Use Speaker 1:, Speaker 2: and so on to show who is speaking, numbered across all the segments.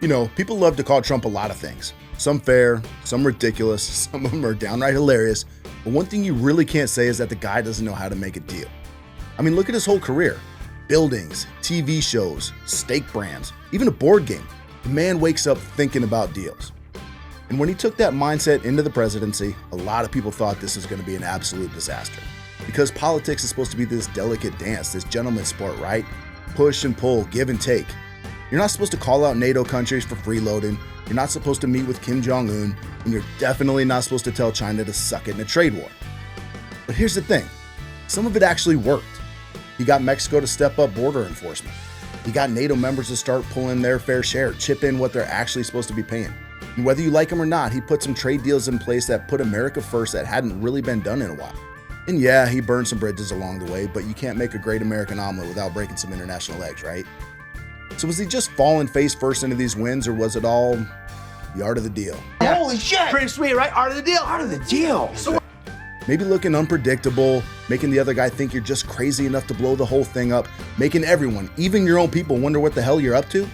Speaker 1: You know, people love to call Trump a lot of things. Some fair, some ridiculous, some of them are downright hilarious. But one thing you really can't say is that the guy doesn't know how to make a deal. I mean, look at his whole career. Buildings, TV shows, steak brands, even a board game. The man wakes up thinking about deals. And when he took that mindset into the presidency, a lot of people thought this was going to be an absolute disaster. Because politics is supposed to be this delicate dance, this gentleman's sport, right? Push and pull, give and take. You're not supposed to call out NATO countries for freeloading. You're not supposed to meet with Kim Jong-un. And you're definitely not supposed to tell China to suck it in a trade war. But here's the thing. Some of it actually worked. He got Mexico to step up border enforcement. He got NATO members to start pulling their fair share, chip in what they're actually supposed to be paying. And whether you like him or not, he put some trade deals in place that put America first that hadn't really been done in a while. And yeah, he burned some bridges along the way, but you can't make a great American omelet without breaking some international eggs, right? So was he just falling face first into these wins, or was it all the art of the deal?
Speaker 2: Yeah. Holy shit! Pretty sweet, right? Art of the deal. Art of the deal.
Speaker 1: Maybe looking unpredictable, making the other guy think you're just crazy enough to blow the whole thing up, making everyone, even your own people, wonder what the hell you're up to.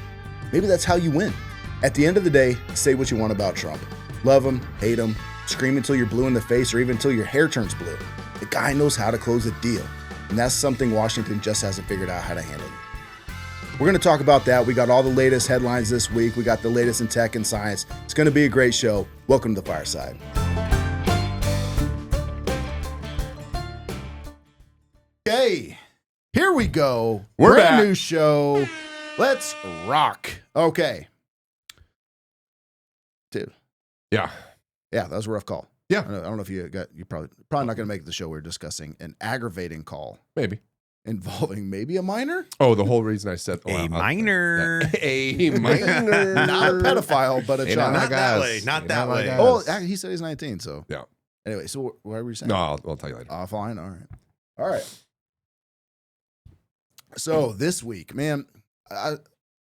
Speaker 1: Maybe that's how you win. At the end of the day, say what you want about Trump. Love him, hate him, scream until you're blue in the face, or even until your hair turns blue. The guy knows how to close a deal. And that's something Washington just hasn't figured out how to handle. We're going to talk about that. We got all the latest headlines this week. We got the latest in tech and science. It's going to be a great show. Welcome to the Fireside. Okay, here we go.
Speaker 3: We're
Speaker 1: Brand
Speaker 3: back.
Speaker 1: new show. Let's rock. Okay. Dude.
Speaker 3: Yeah.
Speaker 1: Yeah, that was a rough call.
Speaker 3: Yeah.
Speaker 1: I don't know if you're probably not going to make the show. We're discussing an aggravating call
Speaker 3: Maybe.
Speaker 1: involving maybe a minor,
Speaker 3: Oh, the whole reason I said
Speaker 4: A minor.
Speaker 3: A minor.
Speaker 1: not a pedophile, but a
Speaker 3: Hey,
Speaker 1: child.
Speaker 4: Not that way. Not that way.
Speaker 1: Oh, he said he's 19. So
Speaker 3: Yeah.
Speaker 1: Anyway, so what were you saying?
Speaker 3: No, I'll tell you later.
Speaker 1: Fine. All right. So this week, man,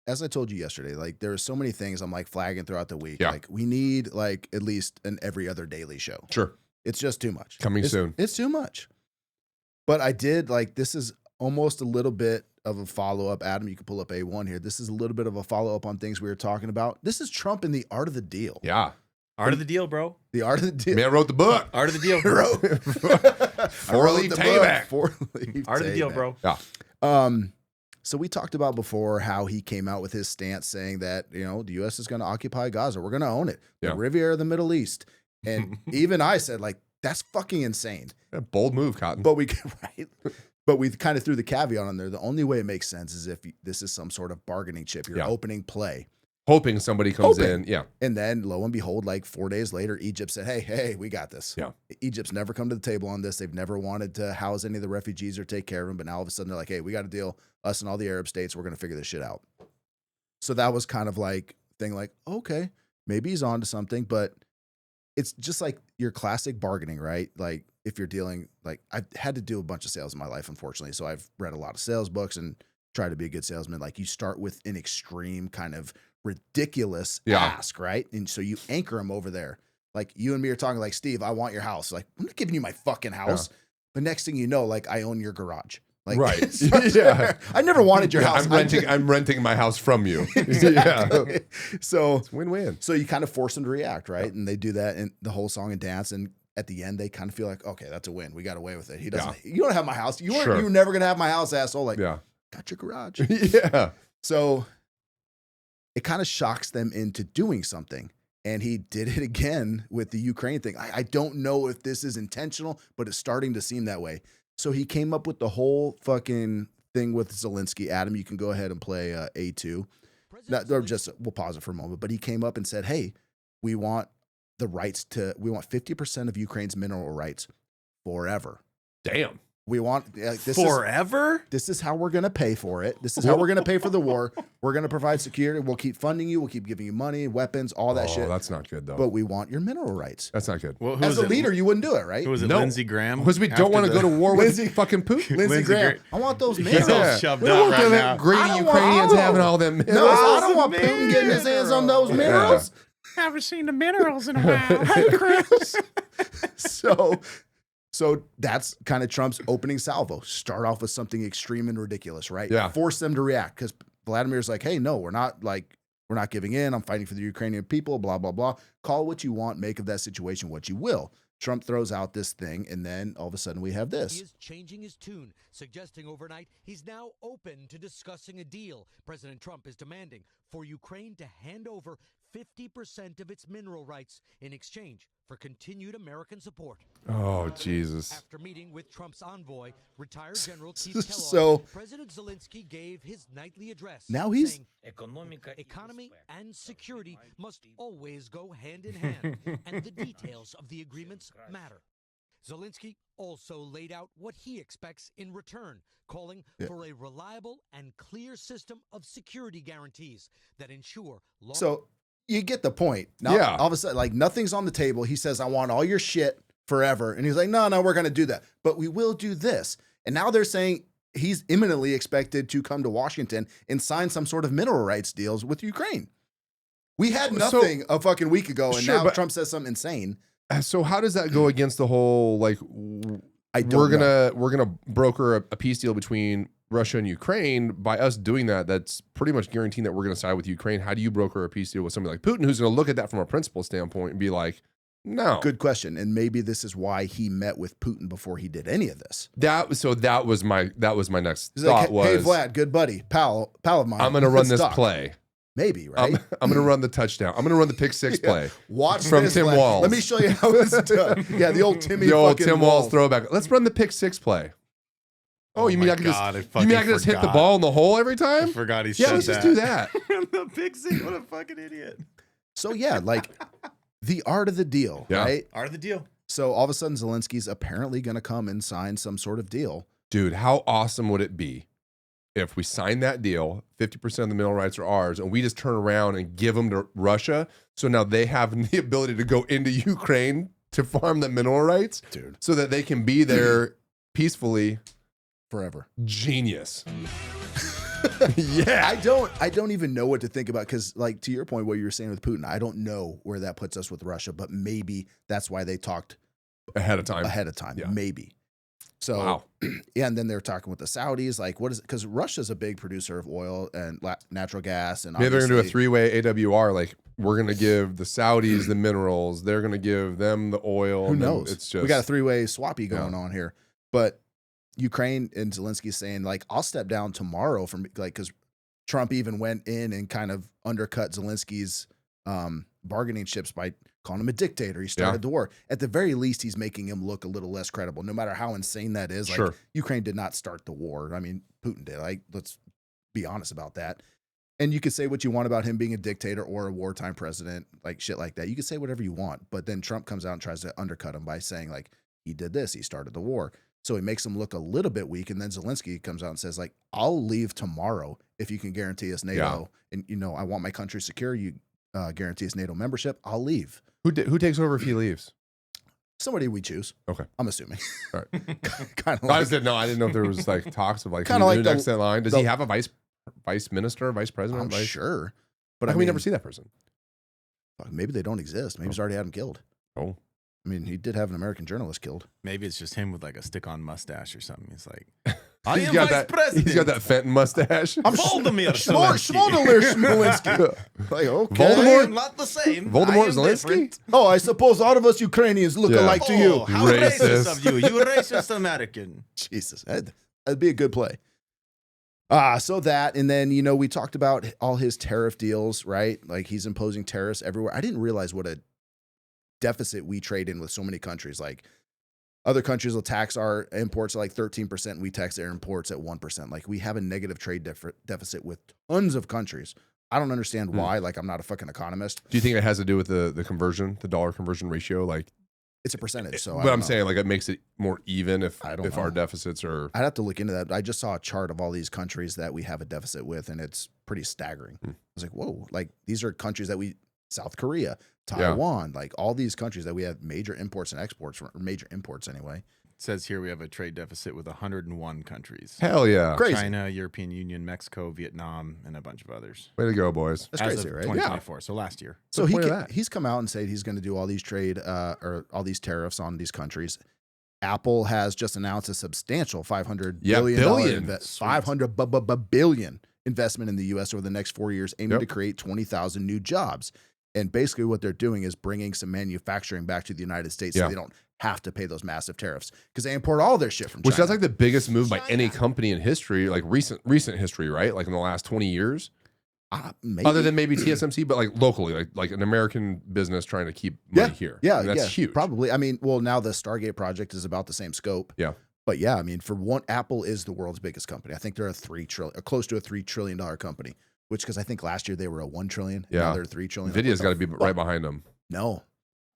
Speaker 1: as I told you yesterday, like there are so many things I'm like flagging throughout the week.
Speaker 3: Yeah.
Speaker 1: Like we need like at least an every other daily show.
Speaker 3: Sure.
Speaker 1: It's just too much.
Speaker 3: Coming soon.
Speaker 1: It's too much. But I did like, this is almost a little bit of a follow-up. Adam, you can pull up A1 here. This is a little bit of a follow-up on things we were talking about. This is Trump and the art of the deal.
Speaker 3: Yeah.
Speaker 4: Art of the deal, bro.
Speaker 1: The art of the deal.
Speaker 3: Man wrote the book.
Speaker 4: Art of the deal,
Speaker 1: I
Speaker 4: bro.
Speaker 1: wrote
Speaker 3: Four-leaf
Speaker 1: the book,
Speaker 3: payback.
Speaker 1: Four-leaf
Speaker 4: Art of the deal,
Speaker 1: payback.
Speaker 4: bro.
Speaker 3: Yeah.
Speaker 1: So we talked about before how he came out with his stance saying that, you know, the U.S. is going to occupy Gaza. We're going to own it. The
Speaker 3: Yeah.
Speaker 1: Riviera of the Middle East. And even I said, like, that's fucking insane.
Speaker 3: Yeah, bold move, Cotton.
Speaker 1: But we right. But we kind of threw the caveat on there. The only way it makes sense is if this is some sort of bargaining chip, your
Speaker 3: Yeah.
Speaker 1: opening play.
Speaker 3: Hoping somebody comes
Speaker 1: Hoping.
Speaker 3: in. Yeah.
Speaker 1: And then lo and behold, like 4 days later, Egypt said, hey, we got this.
Speaker 3: Yeah.
Speaker 1: Egypt's never come to the table on this. They've never wanted to house any of the refugees or take care of them. But now all of a sudden they're like, hey, we got a deal. Us and all the Arab states, we're going to figure this shit out. So that was kind of like thing like, okay, maybe he's on to something, but it's just like your classic bargaining, right? Like if you're dealing, like I've had to do a bunch of sales in my life, unfortunately. So I've read a lot of sales books and tried to be a good salesman. Like you start with an extreme kind of ridiculous ask, right? And so you anchor them over there. Like you and me are talking like, Steve, I want your house. Like I'm not giving you my fucking house.
Speaker 3: Yeah.
Speaker 1: But next thing you know, like I own your garage. Like,
Speaker 3: Right.
Speaker 1: Yeah. I never wanted your house.
Speaker 3: I'm renting my house from you. Yeah.
Speaker 1: So
Speaker 3: It's win-win.
Speaker 1: so you kind of force them to react, right? Yep. And they do that in the whole song and dance. And at the end, they kind of feel like, okay, that's a win. We got away with it. He doesn't. You don't have my house. You were never gonna have my house, asshole. Like,
Speaker 3: Yeah.
Speaker 1: got your garage.
Speaker 3: Yeah.
Speaker 1: So it kind of shocks them into doing something. And he did it again with the Ukraine thing. I don't know if this is intentional, but it's starting to seem that way. So he came up with the whole fucking thing with Zelensky. Adam, you can go ahead and play A2. We'll pause it for a moment. But he came up and said, hey, we want 50% of Ukraine's mineral rights forever.
Speaker 3: Damn.
Speaker 1: We want this
Speaker 4: Forever?
Speaker 1: This is how we're going to pay for it. This is how we're going to pay for the war. We're going to provide security. We'll keep funding you. We'll keep giving you money, weapons, all that shit.
Speaker 3: That's not good, though.
Speaker 1: But we want your mineral rights.
Speaker 3: That's not good.
Speaker 4: Well,
Speaker 1: As a leader, you wouldn't do it, right?
Speaker 4: Who was it?
Speaker 3: No.
Speaker 4: Lindsey Graham?
Speaker 3: Because we don't want to go to war with fucking Putin.
Speaker 1: Lindsey Graham. I want those minerals.
Speaker 4: He's all shoved
Speaker 3: We don't
Speaker 4: up
Speaker 3: want
Speaker 4: right
Speaker 3: the
Speaker 4: now.
Speaker 3: greedy
Speaker 1: I don't
Speaker 3: Ukrainians
Speaker 1: want-
Speaker 3: having all them
Speaker 1: No,
Speaker 3: minerals.
Speaker 1: I don't want Putin getting his hands on those minerals.
Speaker 4: Haven't seen the minerals in a while. Hey, Chris.
Speaker 1: So that's kind of Trump's opening salvo. Start off with something extreme and ridiculous, right?
Speaker 3: Yeah.
Speaker 1: Force them to react because Vladimir's like, hey, no, we're not like We're not giving in. I'm fighting for the Ukrainian people, blah, blah, blah. Call what you want. Make of that situation what you will. Trump throws out this thing, and then all of a sudden we have this.
Speaker 5: He is changing his tune, suggesting overnight he's now open to discussing a deal. President Trump is demanding for Ukraine to hand over 50% of its mineral rights in exchange for continued American support.
Speaker 3: Oh, Jesus.
Speaker 5: After meeting with Trump's envoy, retired General Keith Kellogg,
Speaker 1: So
Speaker 5: President Zelensky gave his nightly address.
Speaker 1: now he's
Speaker 5: saying, economy and security must always go hand in hand, and the details of the agreements matter. Zelensky also laid out what he expects in return, calling for a reliable and clear system of security guarantees that ensure long.
Speaker 1: so you get the point. Now,
Speaker 3: Yeah.
Speaker 1: all of a sudden, like nothing's on the table. He says, I want all your shit forever. And he's like, no, we're going to do that. But we will do this. And now they're saying he's imminently expected to come to Washington and sign some sort of mineral rights deals with Ukraine. We had nothing a fucking week ago. And
Speaker 3: Sure,
Speaker 1: now
Speaker 3: but-
Speaker 1: Trump says something insane.
Speaker 3: So how does that go against the whole, like, we're gonna broker a peace deal between Russia and Ukraine? By us doing that, that's pretty much guaranteeing that we're going to side with Ukraine. How do you broker a peace deal with somebody like Putin, who's going to look at that from a principle standpoint and be like, no?
Speaker 1: Good question. And maybe this is why he met with Putin before he did any of this.
Speaker 3: That was my next
Speaker 1: He's
Speaker 3: thought
Speaker 1: like, hey,
Speaker 3: was,
Speaker 1: Vlad, good buddy, pal of mine.
Speaker 3: I'm going to run
Speaker 1: let's
Speaker 3: this
Speaker 1: talk.
Speaker 3: play.
Speaker 1: Maybe, right?
Speaker 3: I'm going to run the touchdown. I'm going to run the pick six play.
Speaker 1: Watch
Speaker 3: from
Speaker 1: this,
Speaker 3: Tim
Speaker 1: Vlad.
Speaker 3: Walz.
Speaker 1: Let me show you how it's done. Yeah, the old Timmy.
Speaker 3: The old
Speaker 1: fucking
Speaker 3: Tim Walz
Speaker 1: Walz.
Speaker 3: throwback. Let's run the pick six play. Oh, you mean
Speaker 6: my
Speaker 3: I can
Speaker 6: God,
Speaker 3: just
Speaker 6: I
Speaker 3: you mean I
Speaker 6: fucking
Speaker 3: can just hit the
Speaker 6: forgot.
Speaker 3: ball in the hole every time?
Speaker 6: I forgot he
Speaker 3: Yeah,
Speaker 6: said
Speaker 3: let's
Speaker 6: that.
Speaker 3: just do that.
Speaker 6: The big six. What a fucking idiot.
Speaker 1: So yeah, like the art of the deal,
Speaker 3: Yeah.
Speaker 1: right?
Speaker 6: Art of the deal.
Speaker 1: So all of a sudden, Zelensky's apparently going to come and sign some sort of deal.
Speaker 3: Dude, how awesome would it be if we sign that deal, 50% of the mineral rights are ours, and we just turn around and give them to Russia, so now they have the ability to go into Ukraine to farm the mineral rights,
Speaker 1: Dude,
Speaker 3: so that they can be there peacefully.
Speaker 1: forever.
Speaker 3: Genius.
Speaker 1: Yeah, I don't even know what to think about because, like, to your point, what you were saying with Putin, I don't know where that puts us with Russia, but maybe that's why they talked
Speaker 3: Ahead of time.
Speaker 1: Yeah. Maybe. So,
Speaker 3: Wow.
Speaker 1: yeah, and then they're talking with the Saudis, like, what is it? Because Russia's a big producer of oil and natural gas, and
Speaker 3: Maybe they're gonna do a
Speaker 1: obviously-
Speaker 3: 3-way AWR. Like, we're gonna give the Saudis the minerals, they're gonna give them the oil.
Speaker 1: Who
Speaker 3: and then
Speaker 1: knows?
Speaker 3: It's just
Speaker 1: We got a three-way swappy going on here, but Ukraine and Zelensky saying like, I'll step down tomorrow from like, because Trump even went in and kind of undercut Zelensky's bargaining chips by calling him a dictator. He started the war. At the very least, he's making him look a little less credible, no matter how insane that is. Like,
Speaker 3: Sure.
Speaker 1: Ukraine did not start the war. I mean, Putin did. Like, let's be honest about that. And you could say what you want about him being a dictator or a wartime president, like shit like that. You could say whatever you want, but then Trump comes out and tries to undercut him by saying like, he did this, he started the war. So he makes him look a little bit weak. And then Zelensky comes out and says like, I'll leave tomorrow if you can guarantee us NATO. And, you know, I want my country secure. You guarantee us NATO membership. I'll leave.
Speaker 3: Who takes over if he leaves?
Speaker 1: Somebody we choose.
Speaker 3: Okay.
Speaker 1: I'm assuming.
Speaker 3: All right.
Speaker 1: Kind of
Speaker 3: I
Speaker 1: like,
Speaker 3: just didn't know. I didn't know if there was like talks of like
Speaker 1: Kinda
Speaker 3: who's
Speaker 1: like
Speaker 3: the
Speaker 1: the-
Speaker 3: next in line. Does
Speaker 1: the-
Speaker 3: he have a vice minister, vice president?
Speaker 1: I'm
Speaker 3: vice?
Speaker 1: sure.
Speaker 3: But
Speaker 1: But
Speaker 3: how
Speaker 1: I
Speaker 3: can we
Speaker 1: mean,
Speaker 3: never see that person?
Speaker 1: fuck, maybe they don't exist. Maybe he's already had him killed.
Speaker 3: Oh,
Speaker 1: I mean, he did have an American journalist killed.
Speaker 6: Maybe it's just him with like a stick-on mustache or something. He's like,
Speaker 3: he's got that. He's got that Fenton mustache.
Speaker 1: I'm
Speaker 6: Voldemir
Speaker 1: Schmoldemir Smolinski. Like, okay.
Speaker 3: Voldemort?
Speaker 6: not the same.
Speaker 3: Voldemort
Speaker 6: I am
Speaker 3: Zelensky?
Speaker 6: different.
Speaker 1: Oh, I suppose all of us Ukrainians look
Speaker 3: Yeah.
Speaker 1: alike to you.
Speaker 6: Oh, how
Speaker 3: Racist.
Speaker 6: racist of you. You racist American.
Speaker 1: Jesus, that'd be a good play. So that, and then, you know, we talked about all his tariff deals, right? Like he's imposing tariffs everywhere. I didn't realize what a deficit we trade in with so many countries. Like other countries will tax our imports at like 13%. And we tax their imports at 1%. Like we have a negative trade deficit with tons of countries. I don't understand why. Like I'm not a fucking economist.
Speaker 3: Do you think it has to do with the conversion, the dollar conversion ratio? Like,
Speaker 1: It's a percentage. So I
Speaker 3: but
Speaker 1: don't
Speaker 3: I'm
Speaker 1: know.
Speaker 3: saying like it makes it more even if
Speaker 1: I don't
Speaker 3: our
Speaker 1: know.
Speaker 3: deficits are.
Speaker 1: I'd have to look into that. I just saw a chart of all these countries that we have a deficit with, and it's pretty staggering. I was like, whoa, like these are countries that South Korea, Taiwan, like all these countries that we have major imports and exports, or major imports anyway.
Speaker 6: It says here we have a trade deficit with 101 countries.
Speaker 3: Hell yeah!
Speaker 1: Crazy.
Speaker 6: China, European Union, Mexico, Vietnam, and a bunch of others.
Speaker 3: Way to go, boys!
Speaker 1: That's
Speaker 6: As
Speaker 1: crazy,
Speaker 6: of
Speaker 1: right?
Speaker 6: 2024, so last year.
Speaker 1: So
Speaker 3: What's the point of that?
Speaker 1: he's come out and said he's going to do all these trade or all these tariffs on these countries. Apple has just announced a substantial $500 billion
Speaker 3: billion.
Speaker 1: $500 billion investment in the U.S. over the next 4 years, aiming to create 20,000 new jobs. And basically what they're doing is bringing some manufacturing back to the United States so they don't have to pay those massive tariffs because they import all their shit from China.
Speaker 3: Which that's like the biggest move by any company in history, like recent history, right? Like in the last 20 years.
Speaker 1: Maybe.
Speaker 3: Other than maybe TSMC, but like locally, like an American business trying to keep money here.
Speaker 1: Yeah,
Speaker 3: I mean, that's huge.
Speaker 1: Probably. I mean, well, now the Stargate project is about the same scope.
Speaker 3: Yeah.
Speaker 1: But yeah, I mean, for one, Apple is the world's biggest company. I think they're close to a $3 trillion company, which because I think last year they were a $1 trillion.
Speaker 3: Yeah.
Speaker 1: Now they're $3 trillion.
Speaker 3: Nvidia's got to be right behind them.
Speaker 1: No,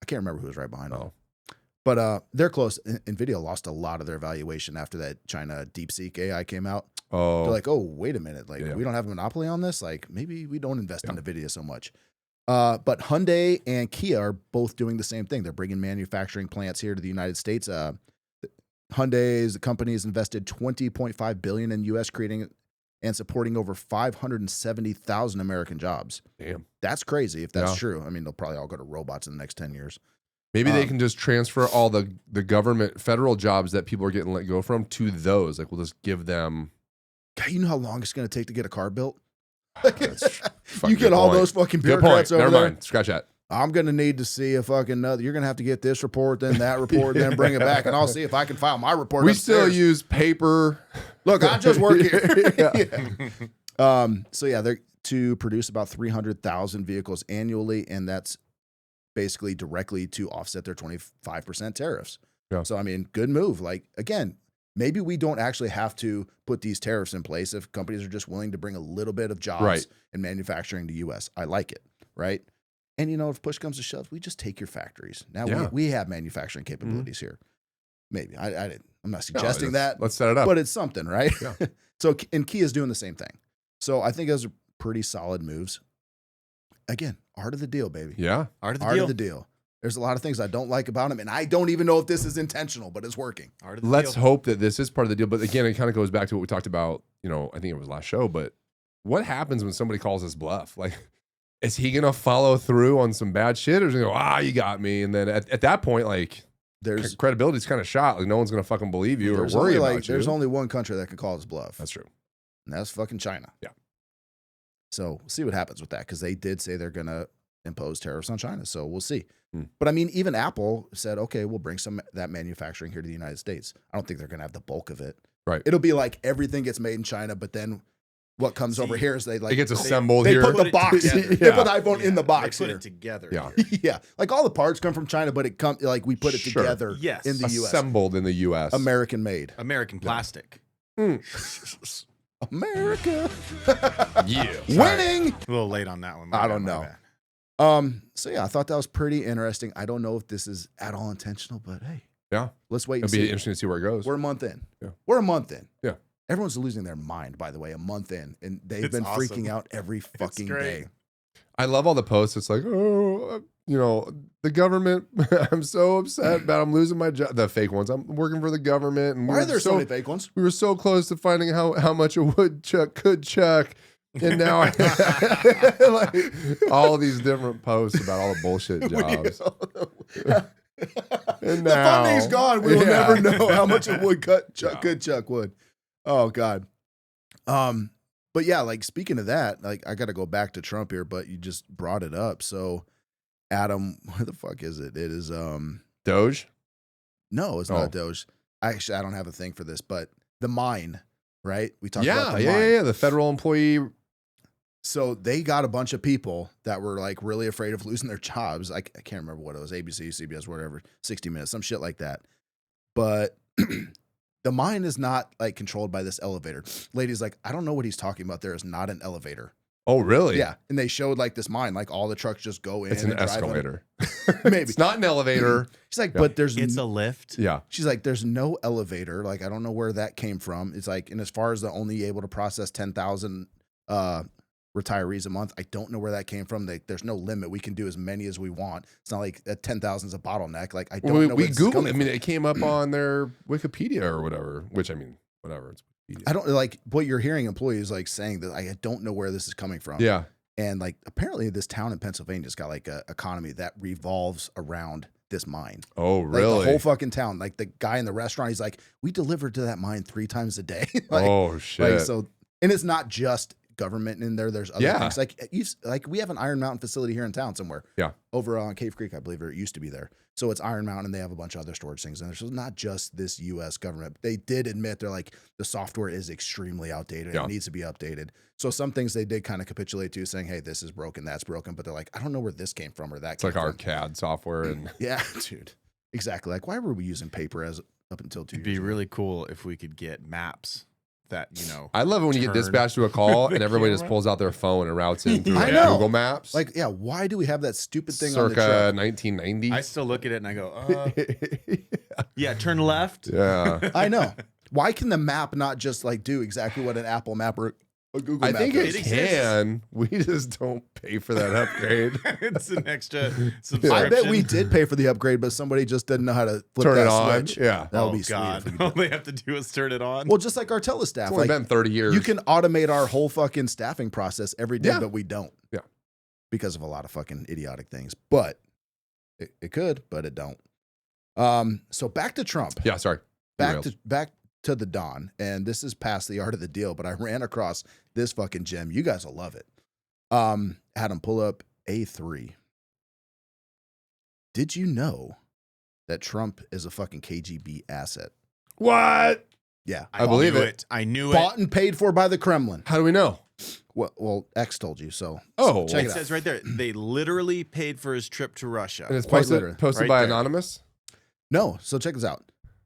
Speaker 1: I can't remember who was right behind them.
Speaker 3: Oh.
Speaker 1: But they're close. Nvidia lost a lot of their valuation after that China DeepSeek AI came out.
Speaker 3: Oh.
Speaker 1: They're like, oh, wait a minute. Like, we don't have a monopoly on this. Like, maybe we don't invest in Nvidia so much. But Hyundai and Kia are both doing the same thing. They're bringing manufacturing plants here to the United States. Hyundai's company has invested $20.5 billion in U.S., creating and supporting over 570,000 American jobs.
Speaker 3: Damn.
Speaker 1: That's crazy if that's true. I mean, they'll probably all go to robots in the next 10 years.
Speaker 3: Maybe they can just transfer all the government federal jobs that people are getting let go from to those. Like, we'll just give them.
Speaker 1: God, you know how long it's going to take to get a car built?
Speaker 3: You
Speaker 1: get all those fucking bureaucrats over
Speaker 3: Never
Speaker 1: there.
Speaker 3: mind. Scratch that.
Speaker 1: I'm going to need to see a fucking you're going to have to get this report, then that report, then bring it back, and I'll see if I can file my report.
Speaker 3: We
Speaker 1: upstairs.
Speaker 3: still use paper.
Speaker 1: Look, I just work here. So yeah, they're to produce about 300,000 vehicles annually, and that's basically directly to offset their 25% tariffs.
Speaker 3: Yeah.
Speaker 1: So I mean, good move. Like again, maybe we don't actually have to put these tariffs in place if companies are just willing to bring a little bit of jobs and manufacturing to U.S. I like it, right? And, you know, if push comes to shove, we just take your factories. Now we have manufacturing capabilities here. Maybe. I'm not suggesting that.
Speaker 3: Let's set it up.
Speaker 1: But it's something, right?
Speaker 3: Yeah.
Speaker 1: So, and Kia's doing the same thing. So I think those are pretty solid moves. Again, art of the deal, baby.
Speaker 3: Yeah.
Speaker 1: Art of the deal. There's a lot of things I don't like about him, and I don't even know if this is intentional, but it's working.
Speaker 3: Let's hope that this is part of the deal. But again, it kind of goes back to what we talked about, you know, I think it was last show, but what happens when somebody calls us bluff? Like, is he going to follow through on some bad shit, or is he going to go, you got me? And then at that point, like, there's credibility's kind of shot. Like, no one's going to fucking believe you or worry about you.
Speaker 1: There's only one country that can call us bluff.
Speaker 3: That's true.
Speaker 1: And that's fucking China.
Speaker 3: Yeah.
Speaker 1: So we'll see what happens with that, because they did say they're going to impose tariffs on China. So we'll see. But I mean, even Apple said, okay, we'll bring some that manufacturing here to the United States. I don't think they're going to have the bulk of it.
Speaker 3: Right.
Speaker 1: It'll be like everything gets made in China, but then what comes over here is they like
Speaker 3: it gets assembled
Speaker 1: they
Speaker 3: here.
Speaker 1: put the box. They put the iPhone in the box.
Speaker 6: They put
Speaker 1: here.
Speaker 6: it together.
Speaker 3: Yeah.
Speaker 1: Yeah. Like all the parts come from China, but it comes like we put it together in the US.
Speaker 3: Assembled in the US.
Speaker 1: American made.
Speaker 6: American plastic.
Speaker 1: America.
Speaker 3: Yeah.
Speaker 1: Winning.
Speaker 6: A little late on that one.
Speaker 1: I don't know. So yeah, I thought that was pretty interesting. I don't know if this is at all intentional, but hey.
Speaker 3: Yeah.
Speaker 1: Let's wait and
Speaker 3: It'll
Speaker 1: see.
Speaker 3: be interesting to see where it goes.
Speaker 1: We're a month in.
Speaker 3: Yeah.
Speaker 1: We're a month in.
Speaker 3: Yeah.
Speaker 1: Everyone's losing their mind, by the way, a month in. And they've been freaking out every fucking day.
Speaker 3: I love all the posts. It's like, oh, you know, the government, I'm so upset about I'm losing my job. The fake ones. I'm working for the government. And
Speaker 1: why are there so many fake ones?
Speaker 3: We were so close to finding how much a woodchuck could chuck. And now like, all these different posts about all the bullshit jobs. And
Speaker 1: the funding's gone. We will never know how much a woodchuck could chuck wood. Oh God. But yeah, like speaking of that, like I got to go back to Trump here, but you just brought it up. So Adam, what the fuck is it? It is
Speaker 3: Doge?
Speaker 1: No, it's not Doge. Actually, I don't have a thing for this, but the mine, right? We talked about the mine.
Speaker 3: Yeah. The federal employee.
Speaker 1: So they got a bunch of people that were like really afraid of losing their jobs. I can't remember what it was, ABC, CBS, whatever, 60 Minutes, some shit like that. But the mine is not like controlled by this elevator. Lady's like, I don't know what he's talking about. There is not an elevator.
Speaker 3: Oh, really?
Speaker 1: Yeah. And they showed like this mine, like all the trucks just go in.
Speaker 3: It's an escalator.
Speaker 1: Maybe.
Speaker 3: It's not an elevator.
Speaker 1: She's like, but
Speaker 6: it's a lift.
Speaker 3: Yeah.
Speaker 1: She's like, there's no elevator. Like, I don't know where that came from. It's like, and as far as the only able to process 10,000 retirees a month, I don't know where that came from. There's no limit. We can do as many as we want. It's not like 10,000 is a bottleneck. Like, I don't know.
Speaker 3: We Googled it. I mean, it came up on their Wikipedia or whatever, which I mean, whatever. It's Wikipedia.
Speaker 1: I don't like what you're hearing employees like saying that I don't know where this is coming from.
Speaker 3: Yeah.
Speaker 1: And like, apparently this town in Pennsylvania's got like a economy that revolves around this mine.
Speaker 3: Oh,
Speaker 1: like
Speaker 3: really?
Speaker 1: The whole fucking town. Like the guy in the restaurant, he's like, we deliver to that mine 3 times a day. Like,
Speaker 3: oh, shit.
Speaker 1: Like, so, and it's not just government in there. There's other things like we have an Iron Mountain facility here in town somewhere.
Speaker 3: Yeah.
Speaker 1: Over on Cave Creek, I believe, or it used to be there. So it's Iron Mountain, and they have a bunch of other storage things in there. So it's not just this U.S. government. They did admit they're like the software is extremely outdated. It needs to be updated. So some things they did kind of capitulate to, saying, "Hey, this is broken, that's broken." But they're like, "I don't know where this came from or that."
Speaker 3: It's like our CAD software and
Speaker 1: yeah, dude, exactly. Like, why were we using paper as up until 2 years
Speaker 6: It'd be
Speaker 1: ago?
Speaker 6: really cool if we could get maps that, you know.
Speaker 3: I love it when you get dispatched to a call and everybody just pulls out their phone and routes in through
Speaker 1: I know.
Speaker 3: Google Maps.
Speaker 1: Like, yeah, why do we have that stupid thing on the
Speaker 3: circa
Speaker 1: truck?
Speaker 3: 1990.
Speaker 6: I still look at it and I go, yeah, turn left.
Speaker 3: Yeah.
Speaker 1: I know. Why can the map not just like do exactly what an Apple map or a Google
Speaker 3: I
Speaker 1: map
Speaker 3: think
Speaker 1: does?
Speaker 3: it can. We just don't pay for that upgrade.
Speaker 6: It's an extra
Speaker 1: I
Speaker 6: subscription.
Speaker 1: bet we did pay for the upgrade, but somebody just didn't know how to flip
Speaker 3: Turn
Speaker 1: that
Speaker 3: it on.
Speaker 1: switch.
Speaker 3: Yeah.
Speaker 1: That would
Speaker 6: Oh,
Speaker 1: be sweet.
Speaker 6: God.
Speaker 1: If we could
Speaker 6: All
Speaker 1: do
Speaker 6: they have to do is turn it on.
Speaker 1: well, just like our telestaff.
Speaker 3: It's only
Speaker 1: Like,
Speaker 3: been 30 years.
Speaker 1: you can automate our whole fucking staffing process every day,
Speaker 3: Yeah.
Speaker 1: but we don't.
Speaker 3: Yeah.
Speaker 1: Because of a lot of fucking idiotic things. But it could, but it don't. So back to Trump.
Speaker 3: Yeah, sorry.
Speaker 1: Back
Speaker 3: Derailed.
Speaker 1: to the Don, and this is past the art of the deal, but I ran across this fucking gem. You guys will love it. Adam, pull up A3. Did you know that Trump is a fucking KGB asset?
Speaker 3: What?
Speaker 1: Yeah.
Speaker 3: I believe
Speaker 6: knew
Speaker 3: it.
Speaker 6: I knew
Speaker 1: Bought
Speaker 6: it.
Speaker 1: and paid for by the Kremlin.
Speaker 3: How do we know?
Speaker 1: Well, X told you, so
Speaker 3: Oh,
Speaker 1: check
Speaker 6: It
Speaker 1: it out.
Speaker 6: says right there, they literally paid for his trip to Russia.
Speaker 3: And it's
Speaker 1: Quite
Speaker 3: posted,
Speaker 1: literally.
Speaker 3: posted
Speaker 6: Right
Speaker 3: by
Speaker 6: there.
Speaker 3: Anonymous?
Speaker 1: No, so check this out.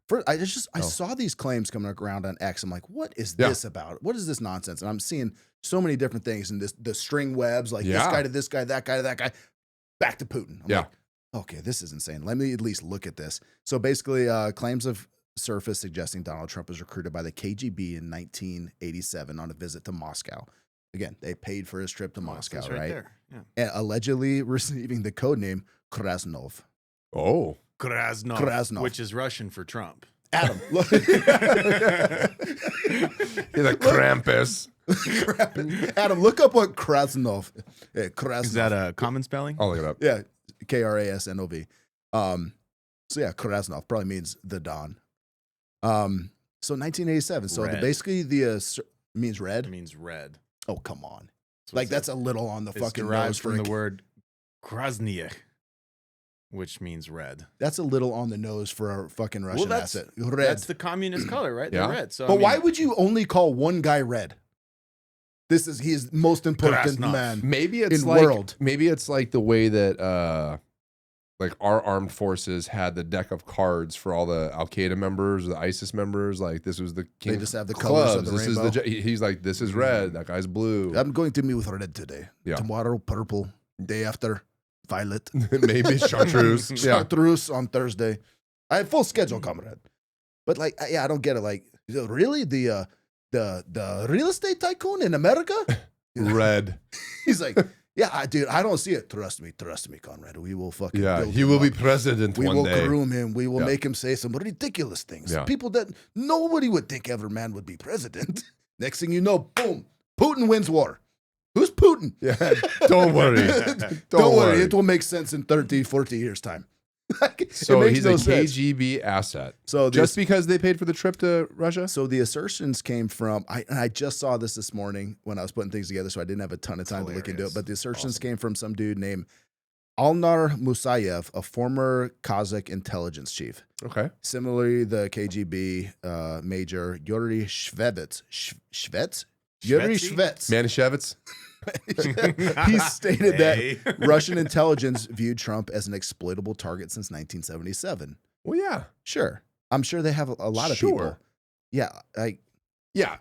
Speaker 1: First, I
Speaker 3: Oh.
Speaker 1: saw these claims coming around on X. I'm like, what is
Speaker 3: Yeah.
Speaker 1: this about? What is this nonsense? And I'm seeing so many different things, and the string webs, like this
Speaker 3: Yeah.
Speaker 1: guy to this guy, that guy to that guy, back to Putin. I'm
Speaker 3: Yeah.
Speaker 1: like, okay, this is insane. Let me at least look at this. So basically, claims of surface suggesting Donald Trump was recruited by the KGB in 1987 on a visit to Moscow. Again, they paid for his trip to Moscow,
Speaker 6: It's
Speaker 1: right?
Speaker 6: there. Yeah.
Speaker 1: And allegedly receiving the code name Krasnov.
Speaker 3: Oh.
Speaker 6: Krasnov, which is Russian for Trump.
Speaker 1: Adam, look.
Speaker 3: He's like Krampus.
Speaker 1: Adam, look up what Krasnov. Yeah, Krasnov.
Speaker 6: Is that a common spelling?
Speaker 3: I'll look it up.
Speaker 1: Yeah, Krasnov. So yeah, Krasnov probably means the Don. So 1987. So
Speaker 6: Red.
Speaker 1: basically means red.
Speaker 6: It means red.
Speaker 1: Oh come on,
Speaker 6: So
Speaker 1: like
Speaker 6: it's
Speaker 1: that's a little on the
Speaker 6: it's
Speaker 1: fucking
Speaker 6: derived
Speaker 1: nose
Speaker 6: from
Speaker 1: for
Speaker 6: the word Krasniach, which means red.
Speaker 1: That's a little on the nose for a fucking Russian
Speaker 6: that's-
Speaker 1: asset. Red.
Speaker 6: That's the communist color, right?
Speaker 3: Yeah.
Speaker 6: The red. So
Speaker 1: But
Speaker 6: I mean,
Speaker 1: why would you only call one guy red? He's the most important
Speaker 6: Krasnov.
Speaker 1: man.
Speaker 3: Maybe it's
Speaker 1: In
Speaker 3: like
Speaker 1: world.
Speaker 3: maybe it's like the way that like our armed forces had the deck of cards for all the Al Qaeda members, the ISIS members. Like this was the king.
Speaker 1: They just have the colors of the
Speaker 3: This
Speaker 1: rainbow.
Speaker 3: is he's like this is red. That guy's blue.
Speaker 1: I'm going to meet with red today.
Speaker 3: Yeah.
Speaker 1: Tomorrow, purple. Day after, violet.
Speaker 3: Maybe chartreuse. Yeah.
Speaker 1: Chartreuse on Thursday. I have full schedule, comrade. But like, yeah, I don't get it. Like, really, the real estate tycoon in America?
Speaker 3: Red.
Speaker 1: He's like, yeah, dude, I don't see it. Trust me, Conrad. We will fucking.
Speaker 3: Yeah.
Speaker 1: build
Speaker 3: He
Speaker 1: him
Speaker 3: will be
Speaker 1: up.
Speaker 3: president
Speaker 1: We
Speaker 3: one
Speaker 1: will
Speaker 3: day.
Speaker 1: groom him. We will
Speaker 3: Yeah.
Speaker 1: make him say some ridiculous things.
Speaker 3: Yeah.
Speaker 1: People that nobody would think ever man would be president. Next thing you know, boom, Putin wins war. Who's Putin?
Speaker 3: Yeah. Don't worry.
Speaker 1: Don't worry. It will make sense in 30, 40 years' time. Like, it
Speaker 3: So
Speaker 1: makes
Speaker 3: he's
Speaker 1: no
Speaker 3: a
Speaker 1: sense.
Speaker 3: KGB asset.
Speaker 1: So
Speaker 3: Just because they paid for the trip to Russia?
Speaker 1: So the assertions came from, I just saw this morning when I was putting things together, so I didn't have a ton of time to look into it.
Speaker 6: hilarious.
Speaker 1: But the assertions came from some dude named Alnar Musayev, a former Kazakh intelligence chief.
Speaker 3: Okay.
Speaker 1: Similarly, the KGB major Yuri Shvets. Shvets? Yuri
Speaker 6: Shvetsy?
Speaker 1: Shvets.
Speaker 3: Manischewitz?
Speaker 1: He stated
Speaker 6: Hey.
Speaker 1: that Russian intelligence viewed Trump as an exploitable target since 1977.
Speaker 3: Well, yeah.
Speaker 1: Sure. I'm sure they have a lot of people.
Speaker 3: Sure.
Speaker 1: Yeah. Like,
Speaker 3: Yeah.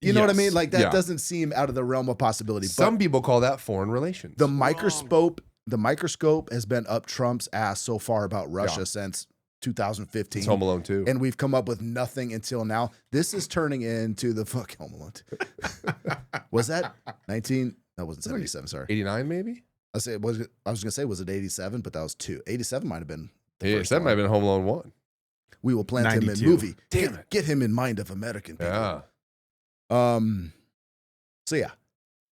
Speaker 1: you know what I
Speaker 3: Yes.
Speaker 1: mean? Like that
Speaker 3: Yeah.
Speaker 1: doesn't seem out of the realm of possibility.
Speaker 3: Some
Speaker 1: But
Speaker 3: people call that foreign relations.
Speaker 1: the microscope has been up Trump's ass so far about Russia
Speaker 3: Yeah.
Speaker 1: since 2015.
Speaker 3: It's Home Alone too.
Speaker 1: And we've come up with nothing until now. This is turning into the fuck Home Alone. Was that 19? That wasn't 77. Sorry.
Speaker 3: 89 maybe?
Speaker 1: I was gonna say was it 87, but that was 2. 87 might have been the
Speaker 3: Yeah,
Speaker 1: first
Speaker 3: that
Speaker 1: one.
Speaker 3: might have been Home Alone 1.
Speaker 1: We will plant him in
Speaker 6: 92.
Speaker 1: movie.
Speaker 3: Damn it.
Speaker 1: Get him in mind of American people.
Speaker 3: Yeah.
Speaker 1: So yeah,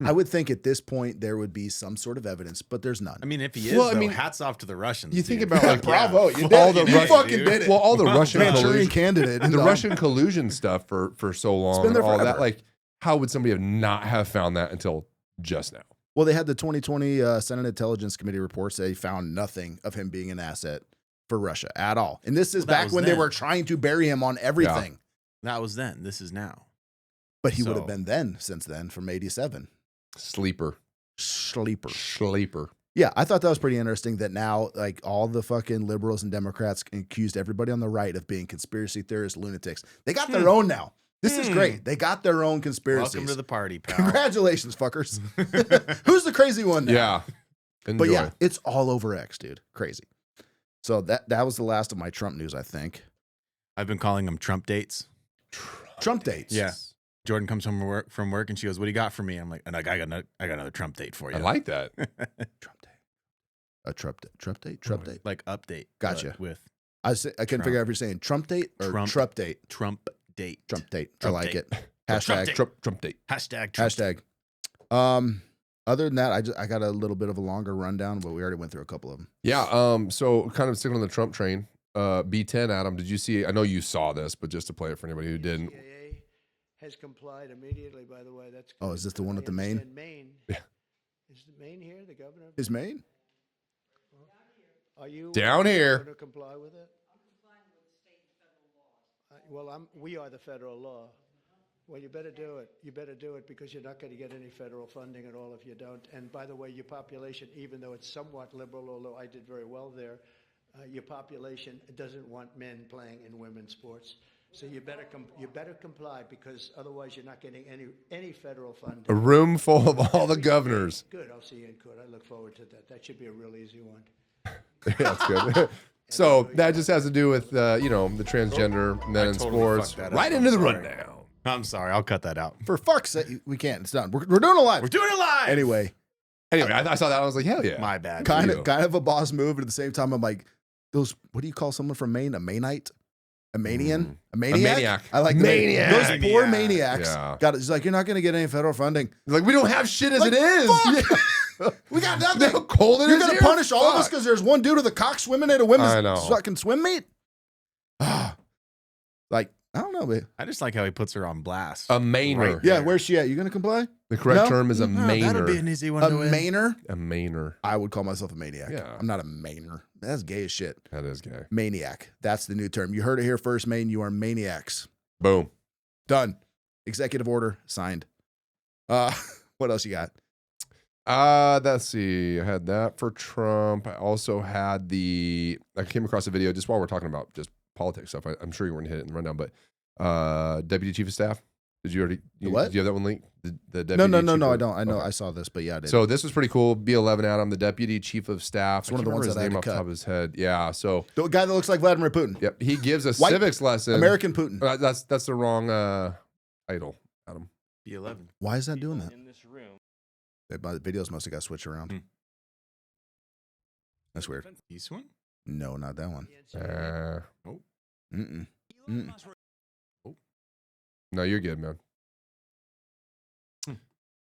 Speaker 1: I would think at this point there would be some sort of evidence, but there's none.
Speaker 6: I mean, if he is,
Speaker 3: Well, I
Speaker 6: though,
Speaker 3: mean,
Speaker 6: hats off to the Russians.
Speaker 3: You think
Speaker 6: dude.
Speaker 3: about like
Speaker 1: Bravo, you did
Speaker 3: all
Speaker 1: it.
Speaker 3: the
Speaker 1: You
Speaker 3: Russian,
Speaker 1: fucking did it.
Speaker 3: well, all the Russian
Speaker 1: Manchurian
Speaker 3: collusion,
Speaker 1: candidate.
Speaker 3: the Russian collusion stuff for so long,
Speaker 1: been
Speaker 3: and
Speaker 1: there
Speaker 3: all
Speaker 1: forever.
Speaker 3: that. Like, how would somebody have not have found that until just now?
Speaker 1: Well, they had the 2020 Senate Intelligence Committee reports. They found nothing of him being an asset for Russia at all. And this is back when they were trying to bury him on everything.
Speaker 6: Yeah. That was then. This is now.
Speaker 1: But he would have been then, since then, from 87.
Speaker 3: Sleeper.
Speaker 1: Yeah, I thought that was pretty interesting that now, like, all the fucking liberals and Democrats accused everybody on the right of being conspiracy theorists, lunatics. They got their own now. This is great. They got their own conspiracies.
Speaker 6: Welcome to the party, pal.
Speaker 1: Congratulations, fuckers. Who's the crazy one now?
Speaker 3: Yeah. Enjoy.
Speaker 1: But yeah, it's all over X, dude. Crazy. So that was the last of my Trump news, I think.
Speaker 6: I've been calling them Trump dates.
Speaker 1: Trump dates.
Speaker 6: Yeah. Jordan comes from work and she goes, "What do you got for me?" I'm like, "I got another Trump date for you."
Speaker 3: I like that.
Speaker 1: Trump date. A Trump date.
Speaker 6: Like update.
Speaker 1: Gotcha.
Speaker 6: With
Speaker 1: I couldn't figure out if you're saying Trump date or Trump date.
Speaker 6: Trump date.
Speaker 1: Trump date.
Speaker 6: Trump
Speaker 1: I like
Speaker 6: date.
Speaker 1: it. Hashtag
Speaker 3: Trump date.
Speaker 6: Hashtag Trump
Speaker 1: Hashtag. Other than that, I got a little bit of a longer rundown, but we already went through a couple of them.
Speaker 3: Yeah. So kind of sticking on the Trump train. B10, Adam, did you see? I know you saw this, but just to play it for anybody who didn't.
Speaker 7: CIA has complied immediately. By the way, that's.
Speaker 1: Oh, is this the one with the Maine?
Speaker 7: Maine.
Speaker 3: Yeah.
Speaker 7: Is the Maine here? The governor.
Speaker 1: Is Maine?
Speaker 7: Are you
Speaker 3: Down here.
Speaker 7: going to comply with it? I'm complying with state and federal laws. We are the federal law. Well, you better do it. You better do it because you're not going to get any federal funding at all if you don't. And by the way, your population, even though it's somewhat liberal, although I did very well there, your population doesn't want men playing in women's sports. So you better comply because otherwise you're not getting any federal funding.
Speaker 3: A room full of all the governors.
Speaker 7: Good. I'll see you in court. I look forward to that. That should be a real easy one.
Speaker 3: Yeah, that's good. So that just has to do with the transgender men in sports. Right into the rundown.
Speaker 6: I'm sorry. I'll cut that out.
Speaker 1: For fuck's sake, we can't. It's done. We're doing it live.
Speaker 6: We're doing it live.
Speaker 1: Anyway,
Speaker 3: I saw that. I was like, hell yeah.
Speaker 6: My bad.
Speaker 1: kind of a boss move, but at the same time, I'm like, those. What do you call someone from Maine? A Mainite? A Manian? A maniac?
Speaker 3: maniac.
Speaker 1: I like
Speaker 3: Maniac.
Speaker 1: those poor maniacs.
Speaker 3: Yeah.
Speaker 1: Got it. It's like you're not going to get any federal funding.
Speaker 3: Like, we don't have shit as
Speaker 1: Like,
Speaker 3: it is.
Speaker 1: fuck! We got nothing.
Speaker 3: How cold it
Speaker 1: You're
Speaker 3: is
Speaker 1: going to
Speaker 3: here?
Speaker 1: punish all of us
Speaker 3: Fuck.
Speaker 1: because there's one dude with a cock swimming at a
Speaker 3: I
Speaker 1: women's
Speaker 3: know.
Speaker 1: fucking swim meet? Like, I don't know, man.
Speaker 6: I just like how he puts her on blast.
Speaker 3: A Mainer.
Speaker 6: Right
Speaker 1: Yeah,
Speaker 6: there.
Speaker 1: where's she at? You going to comply?
Speaker 3: The correct
Speaker 1: No?
Speaker 3: term is a
Speaker 6: That'll be an
Speaker 3: Mainer.
Speaker 6: easy one
Speaker 1: A
Speaker 6: to win.
Speaker 1: Mainer?
Speaker 3: A Mainer.
Speaker 1: I would call myself a maniac.
Speaker 3: Yeah.
Speaker 1: I'm not a Mainer. That's gay as shit.
Speaker 3: That is gay.
Speaker 1: Maniac. That's the new term. You heard it here first, Maine. You are maniacs.
Speaker 3: Boom.
Speaker 1: Done. Executive order signed. What else you got?
Speaker 3: Let's see. I had that for Trump. I also had I came across a video just while we're talking about just politics stuff. I'm sure you weren't hit it in the rundown, but Deputy Chief of Staff. Did you already?
Speaker 1: What?
Speaker 3: Did you have that one linked? The
Speaker 1: No,
Speaker 3: Deputy Chief
Speaker 1: I
Speaker 3: of-
Speaker 1: don't. I know.
Speaker 3: Okay.
Speaker 1: I saw this, but yeah, I did.
Speaker 3: So this was pretty cool. B11 Adam, the Deputy Chief of Staff.
Speaker 1: It's one of the
Speaker 3: I can't
Speaker 1: ones
Speaker 3: remember
Speaker 1: that I
Speaker 3: his
Speaker 1: had
Speaker 3: name
Speaker 1: to
Speaker 3: off the top
Speaker 1: cut.
Speaker 3: of his head. Yeah. So
Speaker 1: the guy that looks like Vladimir Putin.
Speaker 3: yep, he gives a
Speaker 1: White
Speaker 3: civics lesson.
Speaker 1: American Putin.
Speaker 3: That's the wrong title, Adam.
Speaker 6: B11.
Speaker 1: Why is that doing that?
Speaker 8: In this room.
Speaker 1: The videos must have got switched around.
Speaker 6: Hmm.
Speaker 1: That's weird.
Speaker 6: This one?
Speaker 1: No, not that one. Mm-mm. Mm-mm.
Speaker 3: No, you're good, man.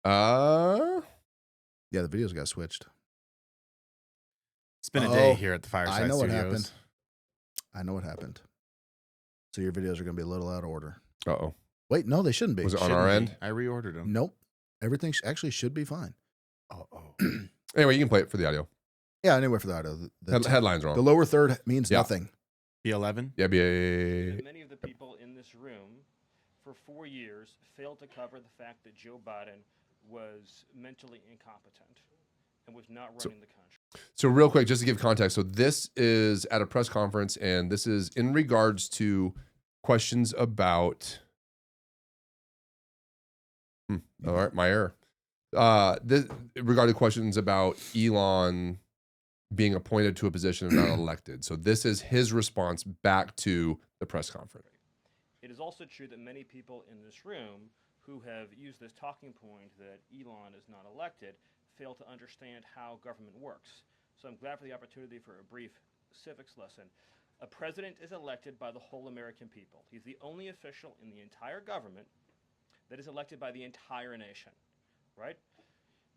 Speaker 1: Yeah, the videos got switched.
Speaker 6: It's been a day
Speaker 1: Oh,
Speaker 6: here at the Fireside
Speaker 1: I know what
Speaker 6: Studios.
Speaker 1: happened. I know what happened. So your videos are going to be a little out of order.
Speaker 3: Uh-oh.
Speaker 1: Wait, no, they shouldn't be.
Speaker 3: Was it on
Speaker 6: Shouldn't
Speaker 3: our
Speaker 6: be.
Speaker 3: end?
Speaker 6: I reordered them.
Speaker 1: Nope. Everything actually should be fine.
Speaker 3: Anyway, you can play it for the audio.
Speaker 1: Yeah, anywhere for the audio.
Speaker 3: Headline's wrong.
Speaker 1: The lower third means
Speaker 3: Yeah.
Speaker 1: nothing.
Speaker 6: B11?
Speaker 3: Yeah,
Speaker 8: Many of the people in this room for 4 years failed to cover the fact that Joe Biden was mentally incompetent and was not running the country.
Speaker 3: So real quick, just to give context. So this is at a press conference, and this is in regards to questions about. All right, my error. This regarding questions about Elon being appointed to a position and not elected. So this is his response back to the press conference.
Speaker 8: It is also true that many people in this room who have used this talking point that Elon is not elected fail to understand how government works. So I'm glad for the opportunity for a brief civics lesson. A president is elected by the whole American people. He's the only official in the entire government that is elected by the entire nation, right?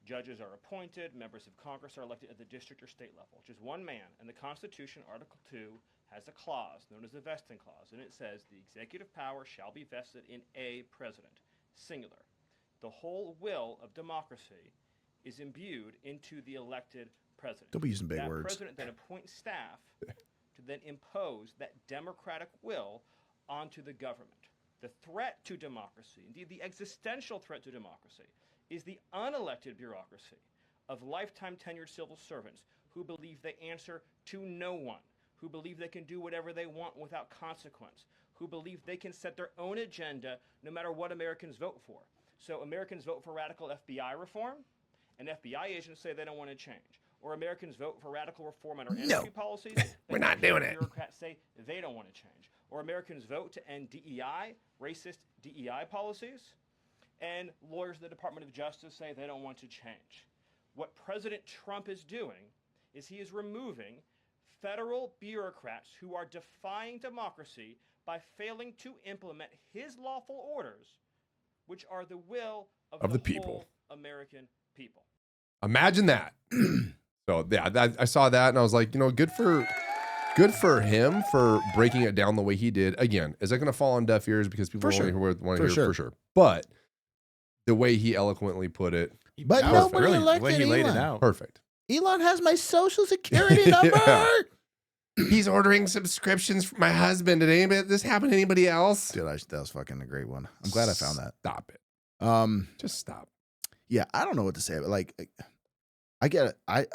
Speaker 8: Judges are appointed, members of Congress are elected at the district or state level, which is one man. And the Constitution, Article 2, has a clause known as the vesting clause, and it says the executive power shall be vested in a president, singular. the whole will of democracy is imbued into the elected president.
Speaker 1: Don't be using big
Speaker 8: that
Speaker 1: words.
Speaker 8: President then appoints staff to then impose that democratic will onto the government. The threat to democracy, indeed the existential threat to democracy, is the unelected bureaucracy of lifetime tenured civil servants who believe they answer to no one, who believe they can do whatever they want without consequence, who believe they can set their own agenda no matter what Americans vote for. So Americans vote for radical FBI reform, and FBI agents say they don't want to change. Or Americans vote for radical reform on our energy policies.
Speaker 3: We're not doing it.
Speaker 8: Bureaucrats say they don't want to change. Or Americans vote to end DEI, racist DEI policies, and lawyers in the Department of Justice say they don't want to change. What President Trump is doing is he is removing federal bureaucrats who are defying democracy by failing to implement his lawful orders, which are the will of the
Speaker 3: people.
Speaker 8: whole American people.
Speaker 3: Imagine that. So yeah, I saw that and I was like, you know, good for him for breaking it down the way he did. Again, is that going to fall on deaf ears because people want to hear for sure? But the way he eloquently put it,
Speaker 6: But
Speaker 7: nobody elected
Speaker 6: the way he laid it
Speaker 7: Elon.
Speaker 6: out.
Speaker 3: perfect.
Speaker 7: Elon has my social security number.
Speaker 3: Yeah. He's ordering subscriptions for my husband. Did this happen to anybody else?
Speaker 1: Dude, that was fucking a great one. I'm glad I found that.
Speaker 3: Stop it. Just stop.
Speaker 1: Yeah, I don't know what to say, but like, I get it.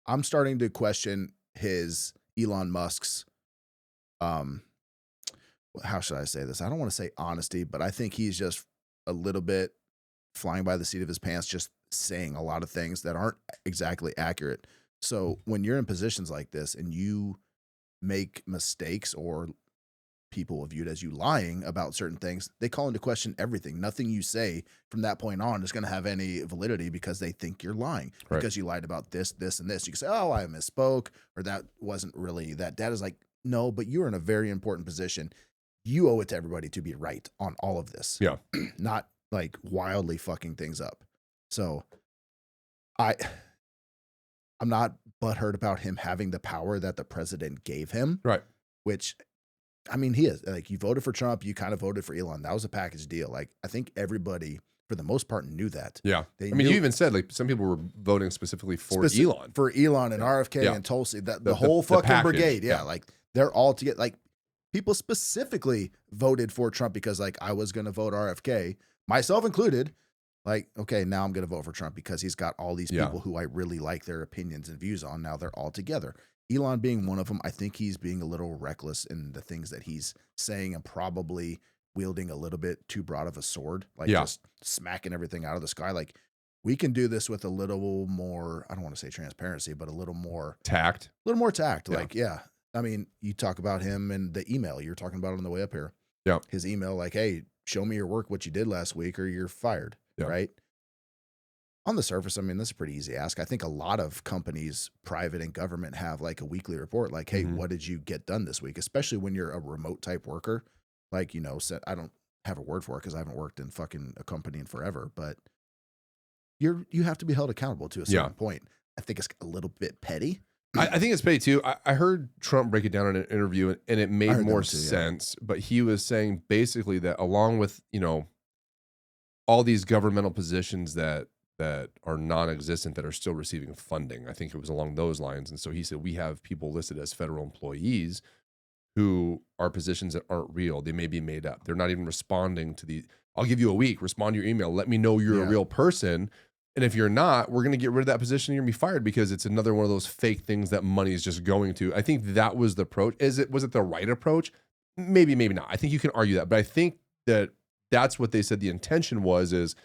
Speaker 1: I'm starting to question his Elon Musk's, how should I say this? I don't want to say honesty, but I think he's just a little bit flying by the seat of his pants, just saying a lot of things that aren't exactly accurate. So when you're in positions like this and you make mistakes or people viewed as you lying about certain things, they call into question everything. Nothing you say from that point on is going to have any validity because they think you're lying because you lied about this, this, and this. You can say, oh, I misspoke, or that wasn't really that. That is like, no, but you're in a very important position. You owe it to everybody to be right on all of this.
Speaker 3: Yeah.
Speaker 1: Not like wildly fucking things up. So I'm not butthurt about him having the power that the president gave him.
Speaker 3: Right.
Speaker 1: Which, I mean, he is. Like, you voted for Trump, you kind of voted for Elon. That was a package deal. Like, I think everybody, for the most part, knew that.
Speaker 3: Yeah. I mean, you even said, like, some people were voting specifically for Elon.
Speaker 1: For Elon and RFK and Tulsi, the whole fucking
Speaker 3: package.
Speaker 1: brigade. Yeah, like, they're all together. Like, people specifically voted for Trump because, like, I was going to vote RFK, myself included. Like, okay, now I'm going to vote for Trump because he's got all these people who I really like their opinions and views on. Now they're all together. Elon being one of them, I think he's being a little reckless in the things that he's saying and probably wielding a little bit too broad of a sword, like just smacking everything out of the sky. Like, we can do this with a little more, I don't want to say transparency, but a little more
Speaker 3: tact.
Speaker 1: Like, I mean, you talk about him and the email you're talking about on the way up here.
Speaker 3: Yeah.
Speaker 1: His email, like, hey, show me your work, what you did last week, or you're fired.
Speaker 3: Yeah.
Speaker 1: Right. On the surface, I mean, this is a pretty easy ask. I think a lot of companies, private and government, have like a weekly report, like, hey, what did you get done this week? Especially when you're a remote type worker. Like, you know, I don't have a word for it because I haven't worked in fucking a company in forever, but you have to be held accountable to a certain point. I think it's a little bit petty.
Speaker 3: I think it's petty too. I heard Trump break it down in an interview and it made more sense, but he was saying basically that along with, you know, all these governmental positions that are non-existent that are still receiving funding. I think it was along those lines. And so he said, we have people listed as federal employees who are positions that aren't real. They may be made up. They're not even responding to I'll give you a week, respond to your email. Let me know you're a real person. And if you're not, we're going to get rid of that position. You're going to be fired because it's another one of those fake things that money is just going to. I think that was the approach. Was it the right approach? Maybe, maybe not. I think you can argue that, but I think that's what they said the intention is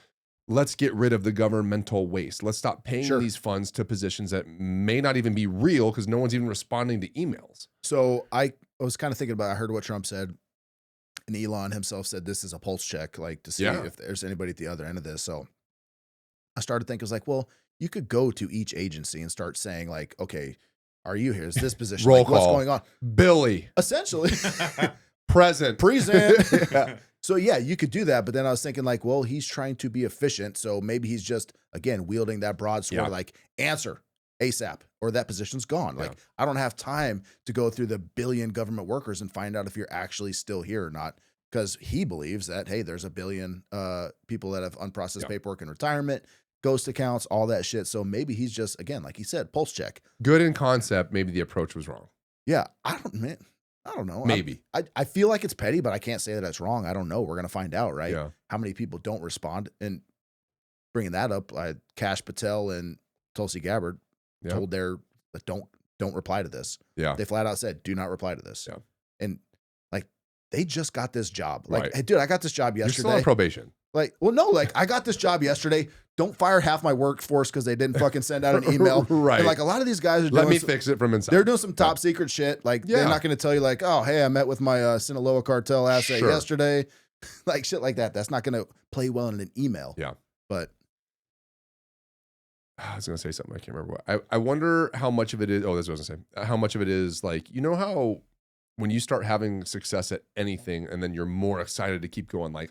Speaker 3: let's get rid of the governmental waste. Let's stop paying these funds to positions that may not even be real because no one's even responding to emails.
Speaker 1: So I was kind of thinking about, I heard what Trump said, and Elon himself said this is a pulse check, like to see if there's anybody at the other end of this. So I started thinking, I was like, well, you could go to each agency and start saying like, okay, are you here? Is this position?
Speaker 3: Roll
Speaker 1: like,
Speaker 3: call.
Speaker 1: What's going on?
Speaker 3: Billy.
Speaker 1: Essentially.
Speaker 3: Present.
Speaker 1: So yeah, you could do that. But then I was thinking like, well, he's trying to be efficient. So maybe he's just, again, wielding that broadsword, like answer ASAP, or that position's gone. Like, I don't have time to go through the billion government workers and find out if you're actually still here or not. because he believes that, hey, there's a billion people that have unprocessed paperwork in retirement, ghost accounts, all that shit. So maybe he's just, again, like he said, pulse check.
Speaker 3: Good in concept. Maybe the approach was wrong.
Speaker 1: Yeah, I don't know.
Speaker 3: Maybe.
Speaker 1: I feel like it's petty, but I can't say that it's wrong. I don't know. We're gonna find out, right?
Speaker 3: Yeah.
Speaker 1: How many people don't respond? And bringing that up, Kash Patel and Tulsi Gabbard told their don't reply to this.
Speaker 3: Yeah.
Speaker 1: They flat out said, do not reply to this.
Speaker 3: Yeah.
Speaker 1: And like they just got this job. Like,
Speaker 3: Right.
Speaker 1: hey, dude, I got this job yesterday.
Speaker 3: You're still on probation.
Speaker 1: Like, well, no, like I got this job yesterday. Don't fire half my workforce because they didn't fucking send out an email.
Speaker 3: Right.
Speaker 1: And like a lot of these guys are
Speaker 3: Let me fix it from inside.
Speaker 1: They're doing some top secret shit. Like they're not going to tell you like, oh, hey, I met with my Sinaloa cartel asset yesterday. Like shit like that. That's not going to play well in an email.
Speaker 3: Yeah.
Speaker 1: But
Speaker 3: I was going to say something. I can't remember what. I wonder how much of it is. Oh, that's what I was going to say. How much of it is like, you know how when you start having success at anything and then you're more excited to keep going, like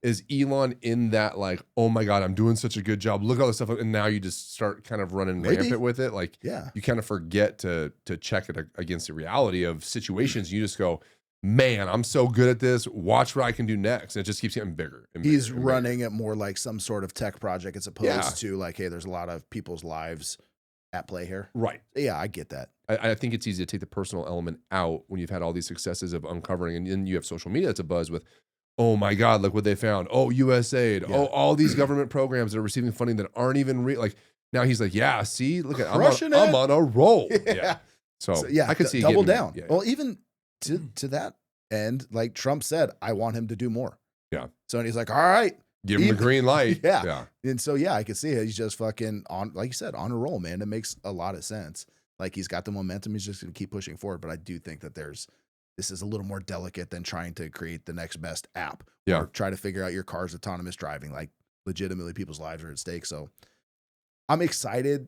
Speaker 3: is Elon in that like, oh my God, I'm doing such a good job. Look at all this stuff. And now you just start kind of running rampant with it. Like you kind of forget to check it against the reality of situations. You just go, man, I'm so good at this. Watch what I can do next. And it just keeps getting bigger. And
Speaker 1: he's
Speaker 3: bigger
Speaker 1: running it more like some sort of tech project as opposed to like, hey, there's a lot of people's lives at play here.
Speaker 3: Right.
Speaker 1: Yeah, I get that.
Speaker 3: I think it's easy to take the personal element out when you've had all these successes of uncovering, and then you have social media that's a buzz with, oh my God, look what they found. Oh, USAID. Oh, all these government programs that are receiving funding that aren't even real. Like now he's like, yeah, see, look at I'm on a roll. Yeah. So I could see
Speaker 1: double down. Yeah. Well, even to that end, like Trump said, I want him to do more.
Speaker 3: Yeah.
Speaker 1: So and he's like, all right.
Speaker 3: Give him the green light.
Speaker 1: Yeah. And so, yeah, I could see it. He's just fucking on, like you said, on a roll, man. It makes a lot of sense. Like he's got the momentum. He's just going to keep pushing forward. But I do think that this is a little more delicate than trying to create the next best app or try to figure out your car's autonomous driving. Like legitimately people's lives are at stake. So I'm excited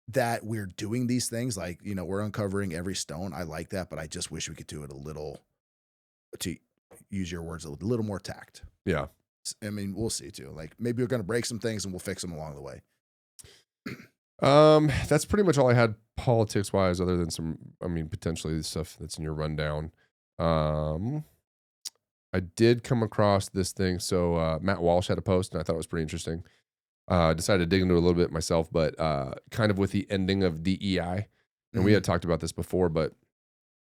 Speaker 1: that we're doing these things. Like, you know, we're uncovering every stone. I like that, but I just wish we could do it a little, to use your words, a little more tact.
Speaker 3: Yeah.
Speaker 1: I mean, we'll see too. Like maybe we're going to break some things and we'll fix them along the way.
Speaker 3: That's pretty much all I had politics wise, other than some, I mean, potentially the stuff that's in your rundown. I did come across this thing. So, Matt Walsh had a post and I thought it was pretty interesting. Decided to dig into it a little bit myself, but, kind of with the ending of DEI, and we had talked about this before, but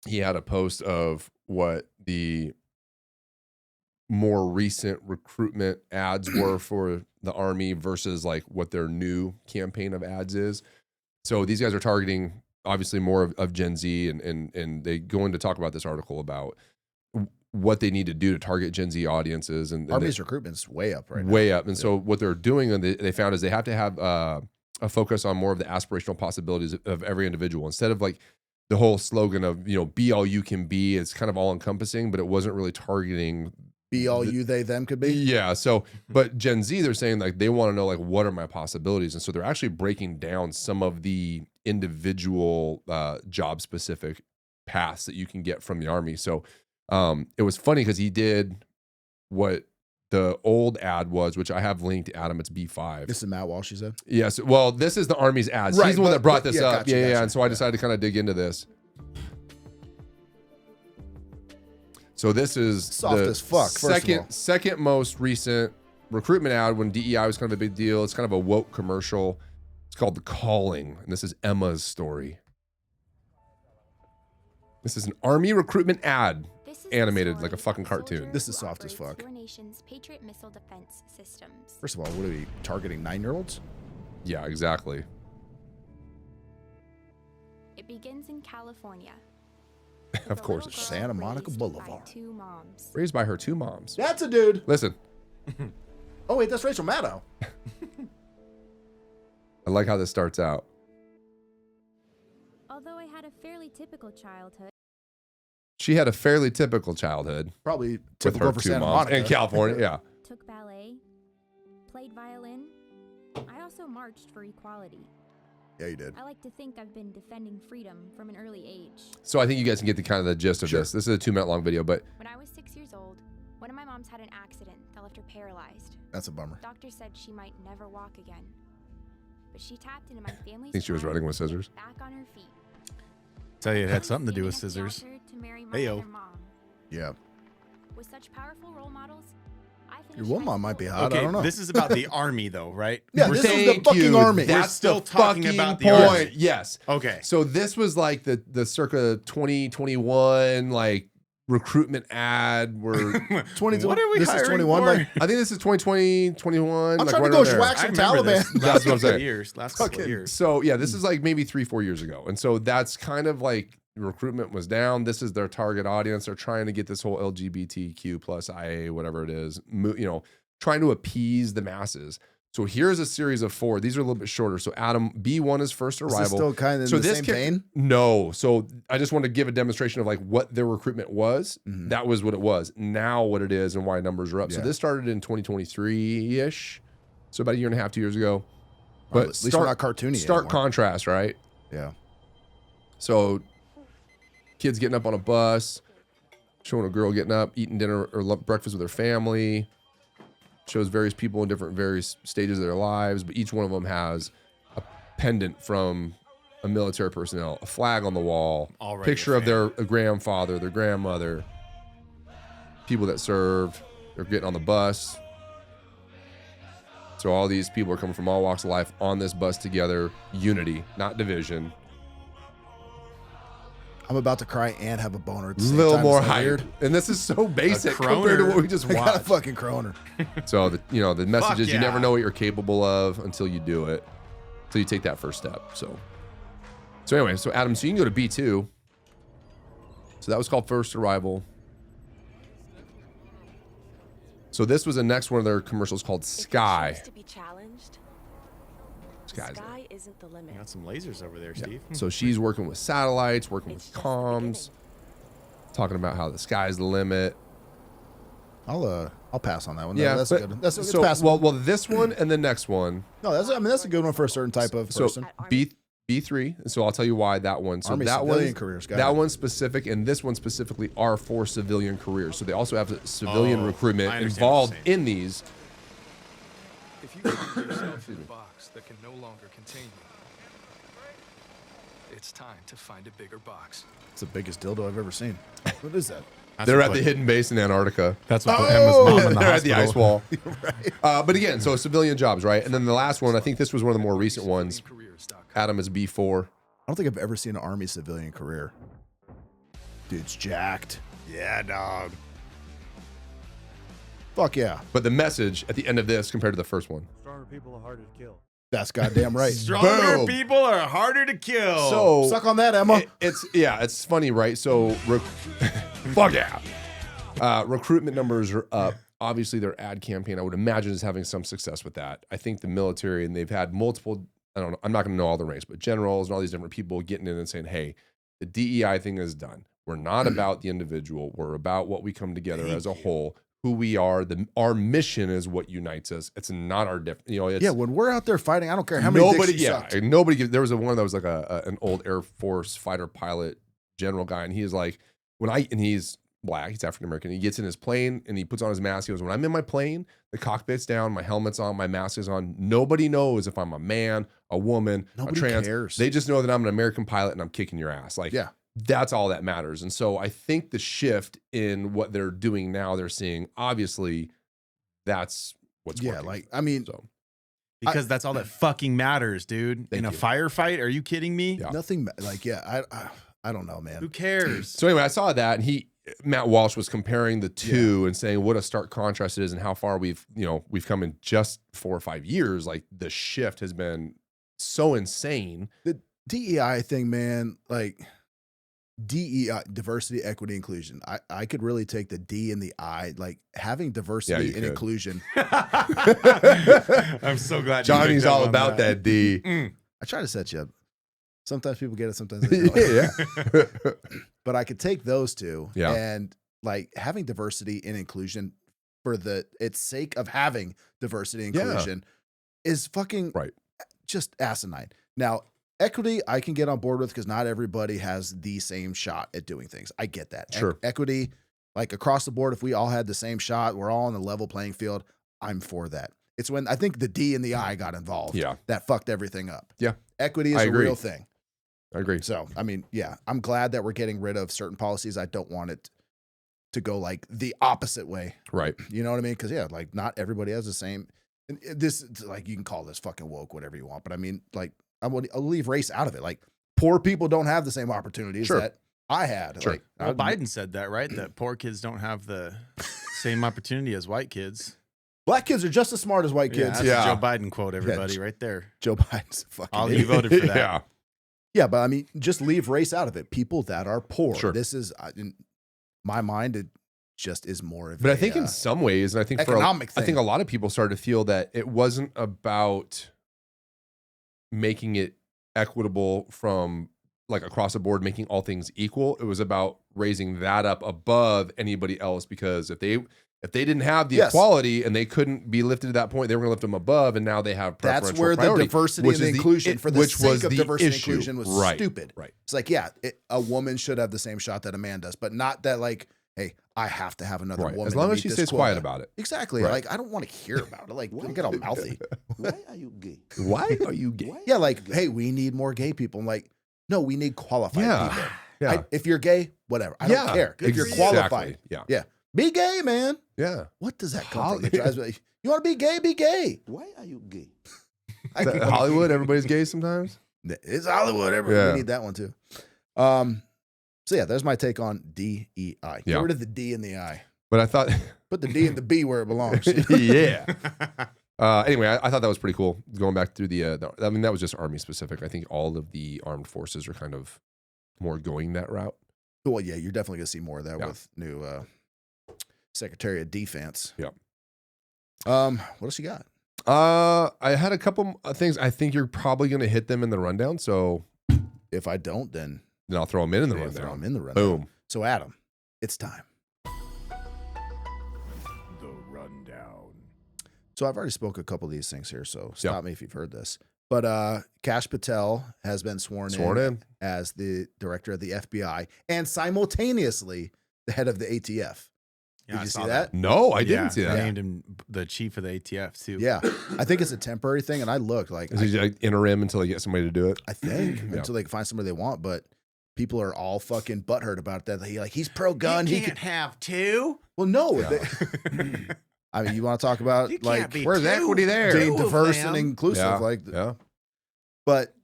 Speaker 3: he had a post of what the more recent recruitment ads were for the Army versus like what their new campaign of ads is. So these guys are targeting obviously more of Gen Z, and they go in to talk about this article about what they need to do to target Gen Z audiences. And
Speaker 1: Army's recruitment's way up right now.
Speaker 3: Way up. And so what they're doing, and they found, is they have to have a focus on more of the aspirational possibilities of every individual, instead of like the whole slogan of, you know, be all you can be. It's kind of all encompassing, but it wasn't really targeting
Speaker 1: be all you, they, them could be.
Speaker 3: Yeah. So, but Gen Z, they're saying like they want to know like what are my possibilities, and so they're actually breaking down some of the individual job specific paths that you can get from the Army. So, it was funny because he did what the old ad was, which I have linked, Adam. It's B5.
Speaker 1: This is Matt Walsh, you said?
Speaker 3: Yes. Well, this is the Army's ads.
Speaker 1: Right,
Speaker 3: He's the one that brought this up.
Speaker 1: Gotcha,
Speaker 3: yeah.
Speaker 1: gotcha.
Speaker 3: And so I decided to kind of dig into this. So this is
Speaker 1: soft as fuck.
Speaker 3: Second most recent recruitment ad when DEI was kind of a big deal. It's kind of a woke commercial. It's called The Calling, and this is Emma's story. This is an Army recruitment ad, animated like a fucking cartoon.
Speaker 1: This is soft as fuck.
Speaker 9: Your nation's Patriot missile defense systems.
Speaker 1: First of all, what are we targeting, 9-year-olds?
Speaker 3: Yeah, exactly.
Speaker 9: It begins in California.
Speaker 3: Of course, it's
Speaker 1: Santa Monica Boulevard.
Speaker 9: By two moms.
Speaker 3: Raised by her two moms.
Speaker 1: That's a dude.
Speaker 3: Listen.
Speaker 1: Oh wait, that's Rachel Maddow.
Speaker 3: I like how this starts out.
Speaker 9: Although I had a fairly typical childhood.
Speaker 3: She had a fairly typical childhood.
Speaker 1: Probably
Speaker 3: with
Speaker 1: typical
Speaker 3: her
Speaker 1: for
Speaker 3: two
Speaker 1: Santa
Speaker 3: moms
Speaker 1: Monica.
Speaker 3: in California. Yeah.
Speaker 9: Took ballet. Played violin. I also marched for equality.
Speaker 1: Yeah, you did.
Speaker 9: I like to think I've been defending freedom from an early age.
Speaker 3: So I think you guys can get the kind of the gist of this. This is a 2-minute long video, but
Speaker 9: when I was 6 years old, one of my moms had an accident that left her paralyzed.
Speaker 1: That's a bummer.
Speaker 9: Doctors said she might never walk again. But she tapped into my family's
Speaker 3: I think she was running with scissors.
Speaker 9: back on her feet.
Speaker 6: Tell you it had something to do with scissors.
Speaker 9: To marry my
Speaker 6: Heyo.
Speaker 9: other mom.
Speaker 1: Yeah.
Speaker 9: With such powerful role models, I
Speaker 1: Your
Speaker 9: finished
Speaker 1: woman
Speaker 9: high
Speaker 1: might be
Speaker 9: school-
Speaker 1: hot. I
Speaker 6: Okay,
Speaker 1: don't know.
Speaker 6: this is about the army, though, right?
Speaker 1: Yeah, this is the
Speaker 3: Thank
Speaker 1: fucking
Speaker 3: you.
Speaker 1: army.
Speaker 3: That's
Speaker 6: We're still
Speaker 3: the
Speaker 6: talking
Speaker 3: fucking
Speaker 6: about the
Speaker 3: point.
Speaker 6: army.
Speaker 3: Yes.
Speaker 6: Okay.
Speaker 3: So this was like the circa 2021 like recruitment ad where
Speaker 1: 20,
Speaker 6: What are we
Speaker 1: this is
Speaker 6: hiring
Speaker 1: 21.
Speaker 6: for?
Speaker 1: Like,
Speaker 3: I think this is 2020, 21.
Speaker 1: I'm
Speaker 3: like
Speaker 1: trying
Speaker 3: right
Speaker 1: to go
Speaker 3: around there.
Speaker 1: whack some
Speaker 6: I remember
Speaker 1: Taliban.
Speaker 6: this
Speaker 3: That's what I'm saying.
Speaker 6: Last couple of years.
Speaker 3: So yeah, this is like maybe 3-4 years ago. And so that's kind of like recruitment was down. This is their target audience. They're trying to get this whole LGBTQ plus IA, whatever it is, trying to appease the masses. So here's a series of 4. These are a little bit shorter. So Adam, B1 is first
Speaker 1: is
Speaker 3: arrival.
Speaker 1: this still kind of in the same vein?
Speaker 3: No. So I just want to give a demonstration of like what their recruitment was.
Speaker 1: Mhm.
Speaker 3: That was what it was. Now what it is and why numbers are up. So
Speaker 1: Yeah.
Speaker 3: this started in 2023-ish. So about a year and a half, 2 years ago.
Speaker 1: But at least we're not cartoony
Speaker 3: Stark
Speaker 1: anymore.
Speaker 3: contrast, right?
Speaker 1: Yeah.
Speaker 3: So kids getting up on a bus, showing a girl getting up, eating dinner or breakfast with her family. Shows various people in various stages of their lives, but each one of them has a pendant from a military personnel, a flag on the wall,
Speaker 6: Already
Speaker 3: picture
Speaker 6: a
Speaker 3: of their grandfather, their grandmother, people that served. They're getting on the bus. So all these people are coming from all walks of life on this bus together. Unity, not division.
Speaker 1: I'm about to cry and have a boner at the
Speaker 3: A
Speaker 1: same
Speaker 3: little
Speaker 1: time.
Speaker 3: more
Speaker 1: Is that
Speaker 3: hype.
Speaker 1: weird?
Speaker 3: And this is so basic
Speaker 6: croner.
Speaker 3: compared to what we just
Speaker 1: I got a
Speaker 3: watched.
Speaker 1: fucking croner.
Speaker 3: So the message is you
Speaker 6: yeah.
Speaker 3: never know what you're capable of until you do it, until you take that first step. So anyway, so Adam, so you can go to B2. So that was called First Arrival. So this was the next one of their commercials called Sky.
Speaker 10: To be challenged,
Speaker 3: Sky's
Speaker 10: sky isn't the limit.
Speaker 6: You got some lasers over there, Steve.
Speaker 3: So she's working with satellites, working with comms, talking about how the sky's the limit.
Speaker 1: I'll pass on that one.
Speaker 3: Yeah,
Speaker 1: that's
Speaker 3: but,
Speaker 1: good. That's
Speaker 3: so
Speaker 1: passable.
Speaker 3: well, this one and the next one.
Speaker 1: No, that's a good one for a certain type of
Speaker 3: So
Speaker 1: person.
Speaker 3: B3, and so I'll tell you why that one. So
Speaker 1: Army
Speaker 3: that
Speaker 1: civilian
Speaker 3: one,
Speaker 1: careers, got
Speaker 3: that
Speaker 1: it.
Speaker 3: one specific, and this one specifically are for civilian careers. So they also have civilian recruitment
Speaker 6: I understand
Speaker 3: involved
Speaker 6: what you're
Speaker 3: in these.
Speaker 11: If you find yourself in a box that can no longer contain you, it's time to find a bigger box.
Speaker 1: It's the biggest dildo I've ever seen. What is that?
Speaker 3: They're at the hidden base in Antarctica.
Speaker 6: That's what put Emma's mom in the
Speaker 3: They're at the
Speaker 6: hospital.
Speaker 3: ice wall. But again, so civilian jobs, right? And then the last one, I think this was one of the more recent ones. Adam is B4.
Speaker 1: I don't think I've ever seen an Army civilian career. Dude's jacked.
Speaker 6: Yeah, dog.
Speaker 1: Fuck yeah.
Speaker 3: But the message at the end of this compared to the first one.
Speaker 2: Stronger people are harder to kill.
Speaker 1: That's goddamn right.
Speaker 6: Stronger
Speaker 1: Boom.
Speaker 6: people are harder to kill.
Speaker 3: So
Speaker 1: Suck on that, Emma.
Speaker 3: it's funny, right? So fuck yeah. Recruitment numbers are up. Obviously, their ad campaign, I would imagine, is having some success with that. I think the military, and they've had multiple, I don't know, I'm not going to know all the ranks, but generals and all these different people getting in and saying, hey, the DEI thing is done. We're not about the individual. We're about what we come together as a whole, who we are. Our mission is what unites us. It's not our different,
Speaker 1: Yeah, when we're out there fighting, I don't care how many dicks you sucked.
Speaker 3: nobody gives. There was one that was like an old Air Force fighter pilot general guy, and he is like, and he's black, he's African American. He gets in his plane and he puts on his mask. He goes, when I'm in my plane, the cockpit's down, my helmet's on, my mask is on. Nobody knows if I'm a man, a woman,
Speaker 1: Nobody
Speaker 3: a trans.
Speaker 1: cares.
Speaker 3: They just know that I'm an American pilot and I'm kicking your ass. Like,
Speaker 1: Yeah.
Speaker 3: that's all that matters. And so I think the shift in what they're doing now, they're seeing, obviously, that's what's working.
Speaker 1: Like, I mean,
Speaker 3: So
Speaker 6: because that's all that fucking matters, dude. In a firefight, are you kidding me?
Speaker 3: Yeah.
Speaker 1: nothing, like, I don't know, man.
Speaker 6: Who cares?
Speaker 3: So anyway, I saw that, and Matt Walsh was comparing the two and saying what a stark contrast it is and how far we've come in just 4 or 5 years. Like, the shift has been so insane.
Speaker 1: The DEI thing, man, like DEI, diversity, equity, inclusion. I could really take the D and the I, like having diversity and
Speaker 3: could.
Speaker 1: inclusion.
Speaker 6: I'm so glad
Speaker 3: Johnny's
Speaker 6: you picked up
Speaker 3: all
Speaker 6: on
Speaker 3: about that D.
Speaker 1: I try to set you up. Sometimes people get it, sometimes they don't.
Speaker 3: Yeah.
Speaker 1: But I could take those two
Speaker 3: Yeah.
Speaker 1: and like having diversity and inclusion for its sake of having diversity and inclusion is fucking just asinine. Now, equity, I can get on board with because not everybody has the same shot at doing things. I get that.
Speaker 3: Sure.
Speaker 1: Equity, like across the board, if we all had the same shot, we're all on a level playing field, I'm for that. It's when I think the D and the I got involved that fucked everything up.
Speaker 3: Yeah.
Speaker 1: Equity is a real thing.
Speaker 3: I agree.
Speaker 1: So, I mean, yeah, I'm glad that we're getting rid of certain policies. I don't want it to go like the opposite way.
Speaker 3: Right.
Speaker 1: You know what I mean? Because yeah, like not everybody has the same. And this like you can call this fucking woke, whatever you want, but I mean, like I'll leave race out of it. Like poor people don't have the same opportunities that I had.
Speaker 3: Sure.
Speaker 1: Like
Speaker 6: Well, Biden said that, right? That poor kids don't have the same opportunity as white kids.
Speaker 1: Black kids are just as smart as white kids.
Speaker 6: That's a Joe Biden quote, everybody, right there.
Speaker 1: Joe Biden's fucking.
Speaker 6: All you voted for that.
Speaker 1: Yeah, but I mean, just leave race out of it. People that are poor.
Speaker 3: Sure.
Speaker 1: This is in my mind. It just is more of.
Speaker 3: But I think in some ways, and I think
Speaker 1: economic
Speaker 3: I think a lot of people started to feel that it wasn't about making it equitable from like across the board, making all things equal. It was about raising that up above anybody else, because if they didn't have the equality and they couldn't be lifted to that point, they were going to lift them above, and now they have preferential
Speaker 1: That's where
Speaker 3: priority,
Speaker 1: the diversity and the inclusion for the sake of diversity and inclusion was stupid.
Speaker 3: Right.
Speaker 1: It's like, yeah, a woman should have the same shot that a man does, but not that like, hey, I have to have another woman.
Speaker 3: As long
Speaker 1: to
Speaker 3: as
Speaker 1: meet
Speaker 3: she
Speaker 1: this
Speaker 3: stays
Speaker 1: quota.
Speaker 3: quiet about it.
Speaker 1: Exactly.
Speaker 3: Right.
Speaker 1: Like I don't want to hear about it. Like get all mouthy.
Speaker 2: Why are you gay?
Speaker 3: Why are you gay?
Speaker 1: Yeah, like, hey, we need more gay people. I'm like, no, we need qualified people.
Speaker 3: Yeah.
Speaker 1: If you're gay, whatever. I don't care. If you're qualified.
Speaker 3: Yeah.
Speaker 1: Be gay, man.
Speaker 3: Yeah.
Speaker 1: What does that come from? It drives me- You want to be gay? Be gay.
Speaker 2: Why are you gay?
Speaker 3: Hollywood, everybody's gay sometimes.
Speaker 1: It's Hollywood. We need that one too. So yeah, there's my take on DEI. Get rid of the D and the I.
Speaker 3: But I thought
Speaker 1: put the D and the B where it belongs.
Speaker 3: Yeah. Anyway, I thought that was pretty cool. Going back through I mean, that was just Army specific. I think all of the armed forces are kind of more going that route.
Speaker 1: Well, yeah, you're definitely gonna see more of that with new Secretary of Defense.
Speaker 3: Yeah.
Speaker 1: What else you got?
Speaker 3: I had a couple of things. I think you're probably gonna hit them in the rundown. So
Speaker 1: if I don't, then
Speaker 3: I'll throw them in the rundown.
Speaker 1: Throw them in the rundown.
Speaker 3: Boom.
Speaker 1: So Adam, it's time.
Speaker 6: The rundown.
Speaker 1: So I've already spoke a couple of these things here, so stop me if you've heard this. But Kash Patel has been sworn in as the director of the FBI and simultaneously the head of the ATF.
Speaker 6: Yeah,
Speaker 1: Did you see that?
Speaker 3: No, I didn't see that.
Speaker 6: They named him the chief of the ATF too.
Speaker 1: Yeah, I think it's a temporary thing, and I looked like
Speaker 3: is he like interim until they get somebody to do it?
Speaker 1: I think until they can find somebody they want, but people are all fucking butthurt about that. He's pro gun.
Speaker 6: He can't have two.
Speaker 1: Well, no. I mean, you want to talk about like
Speaker 3: where's equity there?
Speaker 1: Being diverse and inclusive, But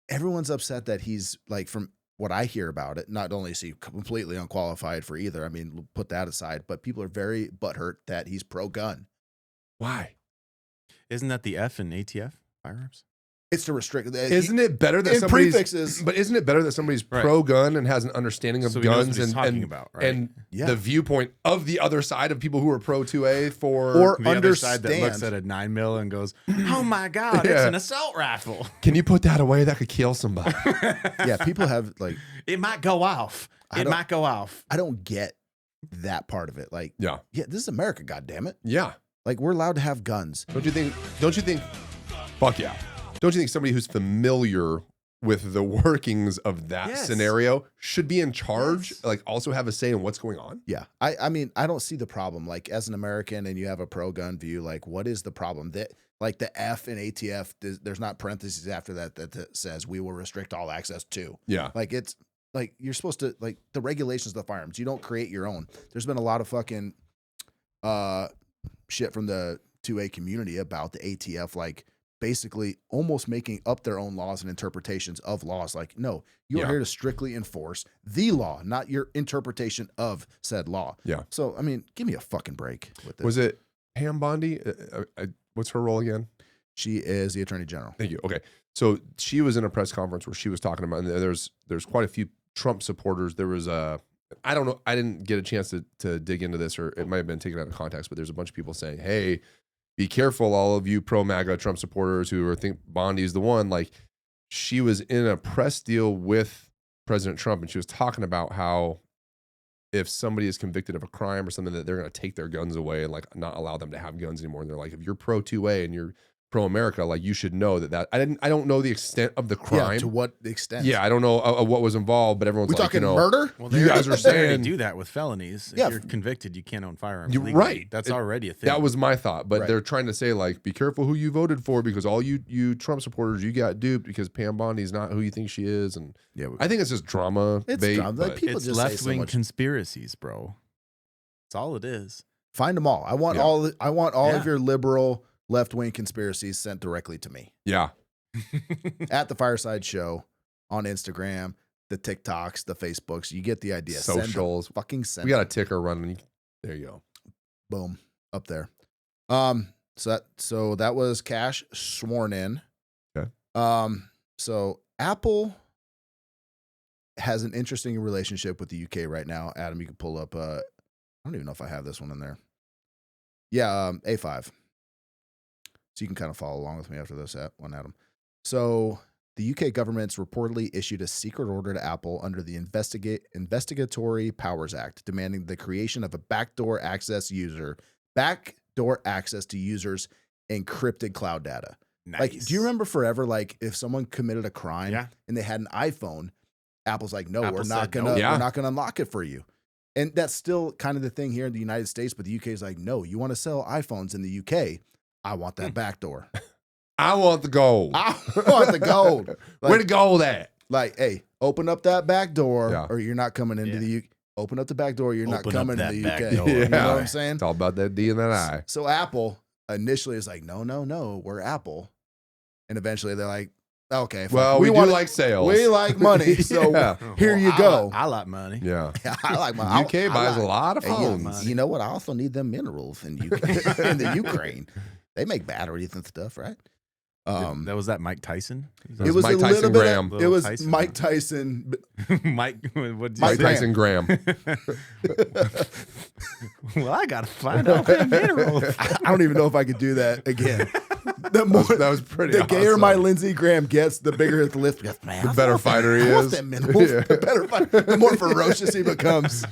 Speaker 1: everyone's upset that he's like, from what I hear about it, not only is he completely unqualified for either. I mean, put that aside, but people are very butthurt that he's pro gun.
Speaker 3: Why?
Speaker 6: Isn't that the F in ATF firearms?
Speaker 1: It's to restrict.
Speaker 3: Isn't it better that somebody's prefixes? But isn't it better that somebody's pro gun and has an understanding of guns and the viewpoint of the other side of people who are pro 2A for
Speaker 6: the other side that looks at a 9mm and goes, "Oh my God, it's an assault rifle."
Speaker 3: Can you put that away? That could kill somebody.
Speaker 1: Yeah, people have like
Speaker 6: it might go off. It might go off.
Speaker 1: I don't get that part of it. Like, yeah, this is America. God damn it.
Speaker 3: Yeah,
Speaker 1: like we're allowed to have guns.
Speaker 3: Don't you think? Fuck yeah. Don't you think somebody who's familiar with the workings of that scenario should be in charge, like also have a say in what's going on?
Speaker 1: Yeah. I mean, I don't see the problem. Like as an American and you have a pro-gun view, like what is the problem? That like the F in ATF, there's not parentheses after that says we will restrict all access to.
Speaker 3: Yeah.
Speaker 1: Like it's like you're supposed to, like the regulations of the firearms, you don't create your own. There's been a lot of fucking shit from the 2A community about the ATF, like basically almost making up their own laws and interpretations of laws. Like, no, you're here to strictly enforce the law, not your interpretation of said law.
Speaker 3: Yeah.
Speaker 1: So, I mean, give me a fucking break with this.
Speaker 3: Was it Pam Bondi? What's her role again?
Speaker 1: She is the Attorney General.
Speaker 3: Thank you. Okay. So she was in a press conference where she was talking about, and there's quite a few Trump supporters. There was I don't know, I didn't get a chance to dig into this, or it might have been taken out of context, but there's a bunch of people saying, hey, be careful, all of you pro-MAGA Trump supporters who think Bondi's the one. Like, she was in a press deal with President Trump, and she was talking about how if somebody is convicted of a crime or something, that they're going to take their guns away and like not allow them to have guns anymore. And they're like, if you're pro 2A and you're pro America, like you should know that I don't know the extent of the crime.
Speaker 1: Yeah, to what extent?
Speaker 3: Yeah, I don't know what was involved, but everyone's
Speaker 1: we
Speaker 3: like,
Speaker 1: talking
Speaker 3: you know,
Speaker 1: murder?
Speaker 6: Well,
Speaker 3: you guys are saying
Speaker 6: do that with felonies.
Speaker 1: Yeah.
Speaker 6: If you're convicted, you can't own firearms.
Speaker 3: You're
Speaker 6: legally.
Speaker 3: right.
Speaker 6: That's already a thing.
Speaker 3: That was my thought, but
Speaker 1: Right.
Speaker 3: they're trying to say like, be careful who you voted for, because all you Trump supporters, you got duped because Pam Bondi's not who you think she is, and
Speaker 1: Yeah,
Speaker 3: I think it's just drama.
Speaker 1: it's
Speaker 3: bait,
Speaker 1: drama. Like,
Speaker 3: but-
Speaker 1: people
Speaker 6: It's
Speaker 1: just say so
Speaker 6: left-wing
Speaker 1: much.
Speaker 6: conspiracies, bro. That's all it is.
Speaker 1: Find them all. I want all of your liberal left-wing conspiracies sent directly to me.
Speaker 3: Yeah.
Speaker 1: At the Fireside Show on Instagram, the TikToks, the Facebooks. You get the idea.
Speaker 3: Socials.
Speaker 1: Fucking send.
Speaker 3: We got a ticker running. There you go.
Speaker 1: Boom. Up there. So that was Kash sworn in.
Speaker 3: Okay.
Speaker 1: So Apple has an interesting relationship with the UK right now. Adam, you can pull up I don't even know if I have this one in there. Yeah, A5. So you can kind of follow along with me after this one, Adam. So the UK government's reportedly issued a secret order to Apple under the Investigatory Powers Act, demanding the creation of a backdoor access to users' encrypted cloud data.
Speaker 6: Nice.
Speaker 1: Like, do you remember forever, like if someone committed a crime and they had an iPhone, Apple's like, no, we're not gonna unlock it for you. And that's still kind of the thing here in the United States, but the UK is like, no, you want to sell iPhones in the UK? I want that backdoor.
Speaker 3: I want the gold.
Speaker 1: I want the gold. Like,
Speaker 3: where the gold at?
Speaker 1: Like, hey, open up that back door or you're not coming into the UK. Open up the back door, you're not coming to the UK. You know what I'm saying?
Speaker 3: It's all about that D and that I.
Speaker 1: So Apple initially is like, no, we're Apple. And eventually they're like, okay,
Speaker 3: well, we do like sales.
Speaker 1: We like money, so here you go.
Speaker 6: I like money.
Speaker 3: Yeah,
Speaker 1: I like money.
Speaker 3: UK buys a lot of phones.
Speaker 1: You know what? I also need them minerals in UK, in the Ukraine. They make batteries and stuff, right?
Speaker 6: That was Mike Tyson.
Speaker 1: It was
Speaker 3: Mike
Speaker 1: a
Speaker 3: Tyson
Speaker 1: little
Speaker 3: Graham.
Speaker 1: bit. It was Mike Tyson.
Speaker 6: Mike
Speaker 3: Tyson Graham.
Speaker 6: Well, I gotta find out the minerals.
Speaker 1: I don't even know if I could do that again.
Speaker 3: That was pretty.
Speaker 1: The gayer my Lindsey Graham gets, the bigger his lift gets. Man,
Speaker 3: the better fighter he is.
Speaker 1: That minerals. Yeah. The better fighter, the more ferocious he becomes.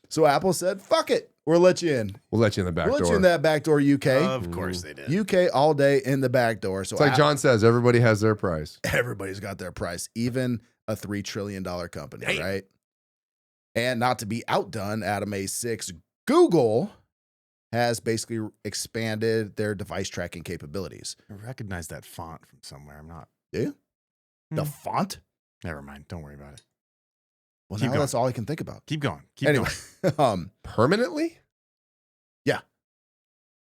Speaker 1: So Apple said, "Fuck it, we'll let you in.
Speaker 3: We'll let you in the back door.
Speaker 1: We'll let you in that back door, UK.
Speaker 6: Of course they did.
Speaker 1: UK all day in the back door. So
Speaker 3: it's like John says, everybody has their price.
Speaker 1: Everybody's got their price, even a $3 trillion company, right? And not to be outdone, Adam A6, Google has basically expanded their device tracking capabilities.
Speaker 6: I recognize that font from somewhere. I'm not.
Speaker 1: Do you? The font?
Speaker 6: Never mind. Don't worry about it.
Speaker 1: Well, now that's all I can think about.
Speaker 6: Keep going.
Speaker 3: Permanently?
Speaker 1: Yeah.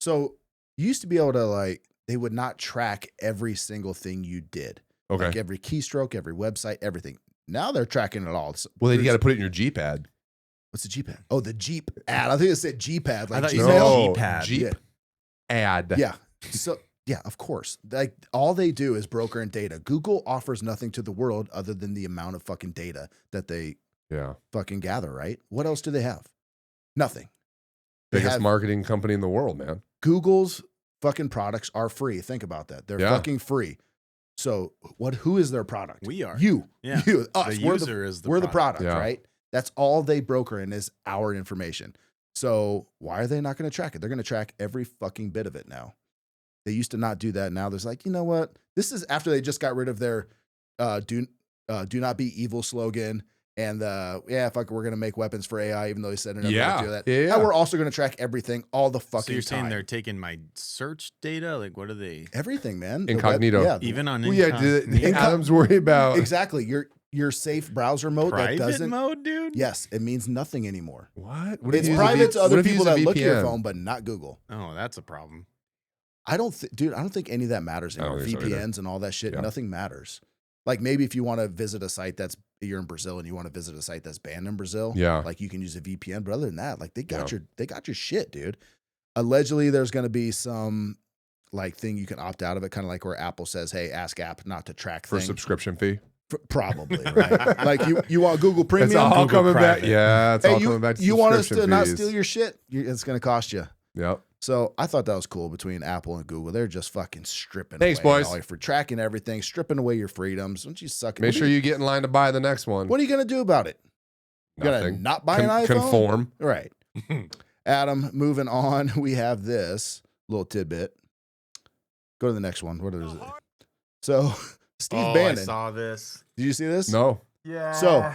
Speaker 1: So you used to be able to they would not track every single thing you did.
Speaker 3: Okay.
Speaker 1: Like every keystroke, every website, everything. Now they're tracking it all.
Speaker 3: Well, you got to put it in your Jeep ad.
Speaker 1: What's the Jeep ad? Oh, the Jeep ad. I think it said Jeep ad.
Speaker 6: Like I thought you said Jeep ad.
Speaker 3: Jeep ad.
Speaker 1: Yeah. So yeah, of course. Like all they do is broker in data. Google offers nothing to the world other than the amount of fucking data that they fucking gather, right? What else do they have? Nothing.
Speaker 3: Biggest marketing company in the world, man.
Speaker 1: Google's fucking products are free. Think about that. They're fucking free. So who is their product?
Speaker 6: We are.
Speaker 1: You.
Speaker 6: Yeah.
Speaker 1: You. Us.
Speaker 6: The
Speaker 1: we're
Speaker 6: user is the
Speaker 1: we're
Speaker 6: product.
Speaker 1: the product, right? That's all they broker in is our information. So why are they not going to track it? They're going to track every fucking bit of it now. They used to not do that. Now there's like, you know what? This is after they just got rid of their do not be evil slogan and fuck, we're going to make weapons for AI, even though they said they're never going to do that.
Speaker 3: Yeah.
Speaker 1: Now we're also going to track everything all the fucking time.
Speaker 6: So you're saying they're taking my search data? Like, what are they?
Speaker 1: Everything, man.
Speaker 3: Incognito.
Speaker 6: Even on
Speaker 3: incognito. Adam's worried about.
Speaker 1: Exactly. Your safe browser mode
Speaker 6: private
Speaker 1: that doesn't
Speaker 6: mode, dude.
Speaker 1: Yes, it means nothing anymore.
Speaker 3: What
Speaker 1: it's private to other people that look at your phone, but not Google.
Speaker 6: Oh, that's a problem.
Speaker 1: I don't think any of that matters anymore. VPNs and all that shit, nothing matters. Like maybe if you want to visit a site you're in Brazil and you want to visit a site that's banned in Brazil, like you can use a VPN. But other than that, like they got your shit, dude. Allegedly, there's going to be some thing you can opt out of it, kind of like where Apple says, "Hey, ask app not to track
Speaker 3: for subscription fee."
Speaker 1: Probably, right? Like you want Google Premium?
Speaker 3: It's all
Speaker 1: Google
Speaker 3: coming
Speaker 1: private.
Speaker 3: back. Yeah, it's all coming back to
Speaker 1: you want us to
Speaker 3: subscription
Speaker 1: not
Speaker 3: fees.
Speaker 1: steal your shit? It's going to cost you.
Speaker 3: Yep.
Speaker 1: So I thought that was cool between Apple and Google. They're just fucking stripping
Speaker 3: Thanks,
Speaker 1: away
Speaker 3: boys.
Speaker 1: for tracking everything, stripping away your freedoms. Don't you suck it?
Speaker 3: Make sure you get in line to buy the next one.
Speaker 1: What are you going to do about it? You're going to not buy an iPhone?
Speaker 3: Conform.
Speaker 1: Right. Adam, moving on. We have this little tidbit. Go to the next one. What is it? So Steve Bannon.
Speaker 6: I saw this.
Speaker 1: Did you see this?
Speaker 3: No.
Speaker 6: Yeah.
Speaker 1: So,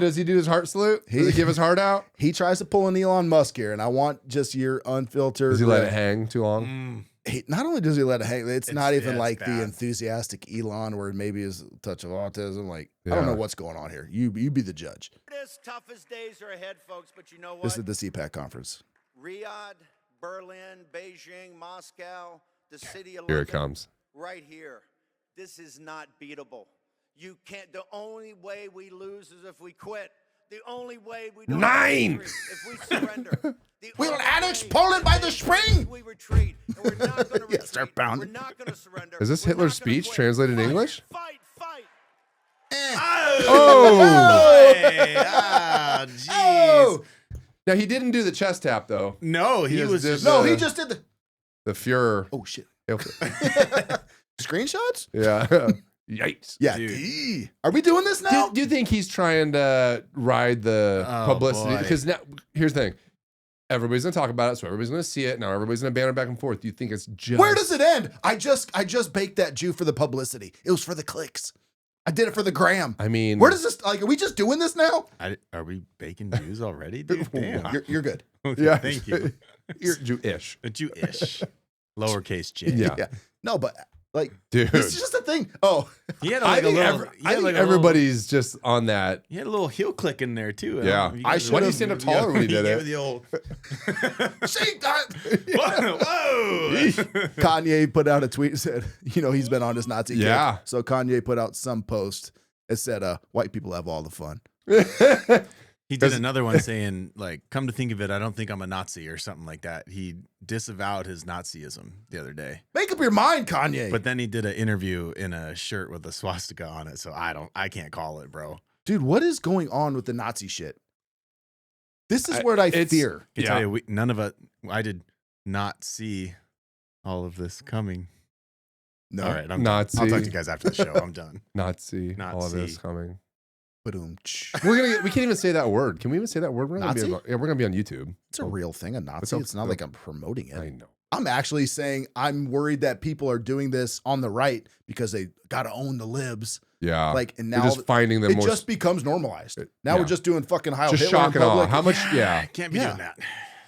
Speaker 3: does he do his heart salute? Does he give his heart out?
Speaker 1: He tries to pull an Elon Musk here, and I want just your unfiltered.
Speaker 3: Does he let it hang too long?
Speaker 1: not only does he let it hang, it's not even
Speaker 6: it's
Speaker 1: like the
Speaker 6: bad.
Speaker 1: enthusiastic Elon where maybe is a touch of autism. Like, I don't know what's going on here. You be the judge.
Speaker 2: Toughest days are ahead, folks, but you know what?
Speaker 1: This is the CPAC conference.
Speaker 2: Riyadh, Berlin, Beijing, Moscow, the city of
Speaker 3: Here
Speaker 2: London.
Speaker 3: it comes.
Speaker 2: Right here. This is not beatable. You can't. The only way we lose is if we quit. The only way we don't
Speaker 3: 9
Speaker 2: if we surrender.
Speaker 1: We'll annex Poland by the spring.
Speaker 2: We retreat. And we're not going to retreat.
Speaker 1: Start pounding.
Speaker 2: We're not going to surrender.
Speaker 3: Is this
Speaker 2: We're
Speaker 3: Hitler's
Speaker 2: not gonna
Speaker 3: speech
Speaker 2: quit.
Speaker 3: translated in English?
Speaker 2: Fight, fight.
Speaker 3: Oh!
Speaker 6: Ah, jeez.
Speaker 1: Oh!
Speaker 3: Now he didn't do the chest tap though.
Speaker 6: No, he
Speaker 3: just
Speaker 6: was
Speaker 3: did
Speaker 6: just.
Speaker 1: No, he just did
Speaker 3: the Fuhrer.
Speaker 1: Oh, shit.
Speaker 3: Yeah.
Speaker 1: Screenshots?
Speaker 3: Yikes.
Speaker 1: Yeah.
Speaker 6: Dude.
Speaker 1: Are we doing this now?
Speaker 3: Do you think he's trying to ride the publicity?
Speaker 6: boy.
Speaker 3: Because now, here's the thing. Everybody's gonna talk about it, so everybody's gonna see it. Now everybody's gonna banter back and forth. Do you think it's just
Speaker 1: Where does it end? I just baked that Jew for the publicity. It was for the clicks. I did it for the gram.
Speaker 3: I mean,
Speaker 1: Where does this, like, are we just doing this now?
Speaker 6: Are we baking Jews already, dude? Damn.
Speaker 1: You're good.
Speaker 6: Okay,
Speaker 3: Yeah.
Speaker 6: thank you.
Speaker 3: You're Jewish.
Speaker 6: A Jewish. Lowercase j.
Speaker 3: Yeah.
Speaker 1: No, but like,
Speaker 3: Dude.
Speaker 1: this is just a thing. Oh,
Speaker 6: He had
Speaker 3: I
Speaker 6: like a
Speaker 3: think,
Speaker 6: little.
Speaker 3: I think everybody's just on that.
Speaker 6: He had a little heel click in there too.
Speaker 3: Yeah. Why did he stand up taller when he did it?
Speaker 6: The old.
Speaker 1: shake that.
Speaker 6: Whoa!
Speaker 1: Kanye put out a tweet and said, he's been on his Nazi kick.
Speaker 3: Yeah.
Speaker 1: So Kanye put out some post that said, white people have all the fun.
Speaker 6: He did another one saying, like, come to think of it, I don't think I'm a Nazi or something like that. He disavowed his Nazism the other day.
Speaker 1: Make up your mind, Kanye.
Speaker 6: But then he did an interview in a shirt with a swastika on it. So I can't call it, bro.
Speaker 1: Dude, what is going on with the Nazi shit? This is what I fear.
Speaker 6: I can tell you, none of it, I did not see all of this coming.
Speaker 1: No.
Speaker 6: All right, I'm
Speaker 3: Nazi.
Speaker 6: done. I'll talk to you guys after the show. I'm done.
Speaker 3: Nazi. All of this coming.
Speaker 1: Boom.
Speaker 3: We can't even say that word. Can we even say that word? We're
Speaker 1: Nazi?
Speaker 3: gonna be on YouTube.
Speaker 1: It's a real thing, a Nazi. It's not like I'm promoting it.
Speaker 3: I know.
Speaker 1: I'm actually saying I'm worried that people are doing this on the right because they got to own the libs.
Speaker 3: Yeah.
Speaker 1: Like, and
Speaker 3: We're
Speaker 1: now
Speaker 3: just finding them
Speaker 1: it
Speaker 3: more.
Speaker 1: just becomes normalized. Now we're just doing fucking Heil
Speaker 3: just
Speaker 1: Hitler in
Speaker 3: shock and awe.
Speaker 1: public.
Speaker 3: How much? Yeah.
Speaker 6: Can't be doing that.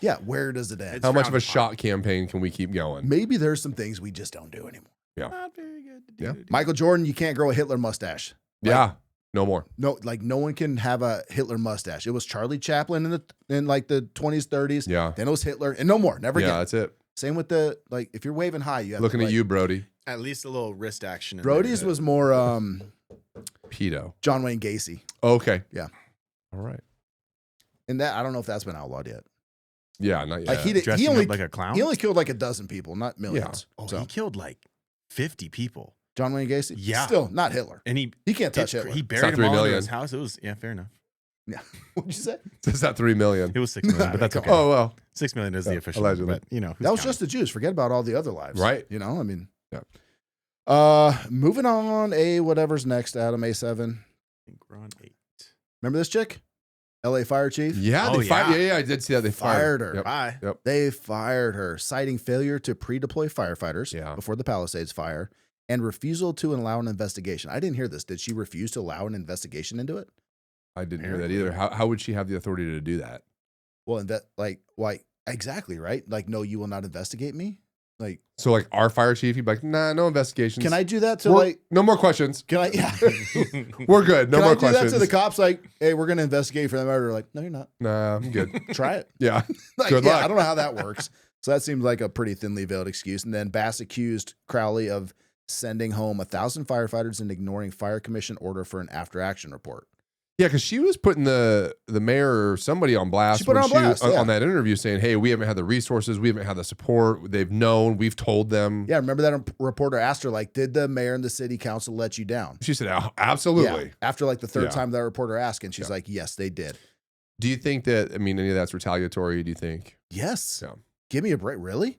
Speaker 1: Yeah. Where does it end?
Speaker 3: How much of a shock campaign can we keep going?
Speaker 1: Maybe there's some things we just don't do anymore.
Speaker 3: Yeah.
Speaker 6: Not very good to do.
Speaker 3: Yeah.
Speaker 1: Michael Jordan, you can't grow a Hitler mustache.
Speaker 3: Yeah. No more.
Speaker 1: No, like no one can have a Hitler mustache. It was Charlie Chaplin in like the 20s, 30s.
Speaker 3: Yeah.
Speaker 1: Then it was Hitler, and no more. Never
Speaker 3: Yeah,
Speaker 1: again.
Speaker 3: that's it.
Speaker 1: Same with the, like, if you're waving high, you have
Speaker 3: Looking
Speaker 1: to,
Speaker 3: at you, Brody.
Speaker 6: At least a little wrist action. In
Speaker 1: Brody's
Speaker 6: there.
Speaker 1: was more
Speaker 3: Pedo.
Speaker 1: John Wayne Gacy.
Speaker 3: Okay.
Speaker 1: Yeah.
Speaker 3: All right.
Speaker 1: And that, I don't know if that's been outlawed yet.
Speaker 3: Yeah, not yet.
Speaker 1: Like he
Speaker 6: Dressing
Speaker 1: only
Speaker 6: up like a clown.
Speaker 1: He only killed like a dozen people, not millions.
Speaker 6: Oh,
Speaker 1: So
Speaker 6: he killed like 50 people.
Speaker 1: John Wayne Gacy.
Speaker 6: Yeah.
Speaker 1: Still not Hitler.
Speaker 6: And
Speaker 1: He can't touch Hitler.
Speaker 6: He
Speaker 3: not
Speaker 6: buried
Speaker 3: 3
Speaker 6: him all in
Speaker 3: million.
Speaker 6: his house. It was, yeah, fair enough.
Speaker 1: Yeah. What'd you say?
Speaker 3: Is that 3 million?
Speaker 6: It was 6 million, but that's okay.
Speaker 3: Oh well.
Speaker 6: 6 million is the official.
Speaker 3: allegedly.
Speaker 6: But, who's
Speaker 1: That was
Speaker 6: counting?
Speaker 1: just the Jews. Forget about all the other lives.
Speaker 3: Right.
Speaker 1: I mean.
Speaker 3: Yeah.
Speaker 1: Moving on. Whatever's next, Adam. A7.
Speaker 6: I think we're on 8.
Speaker 1: Remember this chick? LA fire chief?
Speaker 3: Yeah,
Speaker 6: Oh,
Speaker 3: they fired.
Speaker 6: yeah.
Speaker 3: Yeah, I did see that. They
Speaker 1: Fired her.
Speaker 3: Yep.
Speaker 6: Bye.
Speaker 3: Yep.
Speaker 1: They fired her, citing failure to pre-deploy firefighters before the Palisades fire and refusal to allow an investigation. I didn't hear this. Did she refuse to allow an investigation into it?
Speaker 3: I didn't hear that either. How would she have the authority to do that?
Speaker 1: Well, why? Exactly, right? Like, no, you will not investigate me? Like,
Speaker 3: So like our fire chief, he'd be like, nah, no investigations.
Speaker 1: can I do that to
Speaker 3: no more questions.
Speaker 1: can I, yeah.
Speaker 3: We're good. No
Speaker 1: Can
Speaker 3: more
Speaker 1: I do
Speaker 3: questions.
Speaker 1: that to the cops? Like, hey, we're going to investigate for the murder. Like, no, you're not.
Speaker 3: Nah, I'm good.
Speaker 1: Try it.
Speaker 3: Yeah.
Speaker 1: Like,
Speaker 3: Good
Speaker 1: yeah,
Speaker 3: luck.
Speaker 1: I don't know how that works. So that seems like a pretty thinly veiled excuse. And then Bass accused Crowley of sending home 1,000 firefighters and ignoring fire commission order for an after action report.
Speaker 3: Yeah, because she was putting the mayor or somebody on blast.
Speaker 1: She put her on blast, yeah.
Speaker 3: on that interview saying, hey, we haven't had the resources. We haven't had the support. They've known. We've told them.
Speaker 1: Yeah, remember that reporter asked her, like, did the mayor and the city council let you down?
Speaker 3: She said, "Oh, absolutely.
Speaker 1: Yeah. After like the third
Speaker 3: Yeah.
Speaker 1: time that reporter asked, and she's like, yes, they did.
Speaker 3: Do you think that, I mean, any of that's retaliatory? Do you think?
Speaker 1: Yes.
Speaker 3: Yeah.
Speaker 1: Give me a break. Really?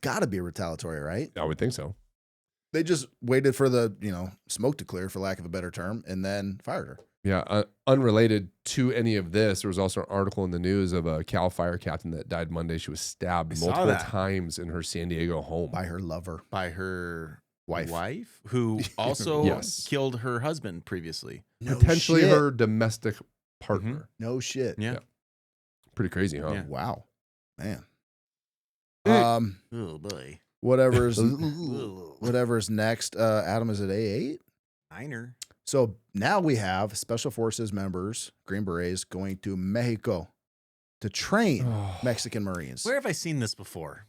Speaker 1: Got to be retaliatory, right?
Speaker 3: I would think so.
Speaker 1: They just waited for the, smoke to clear, for lack of a better term, and then fired her.
Speaker 3: Yeah, unrelated to any of this, there was also an article in the news of a Cal fire captain that died Monday. She was stabbed multiple times in her San Diego home.
Speaker 1: By her lover.
Speaker 6: By her
Speaker 1: wife
Speaker 6: who also
Speaker 3: Yes.
Speaker 6: killed her husband previously.
Speaker 1: No
Speaker 3: Potentially
Speaker 1: shit.
Speaker 3: her domestic partner.
Speaker 1: No shit.
Speaker 6: Yeah.
Speaker 3: Pretty crazy, huh?
Speaker 6: Yeah.
Speaker 1: Wow. Man.
Speaker 6: Oh, boy.
Speaker 1: whatever's next. Adam, is it A8?
Speaker 6: Niner.
Speaker 1: So now we have Special Forces members, Green Berets, going to Mexico to train Mexican Marines.
Speaker 6: Where have I seen this before?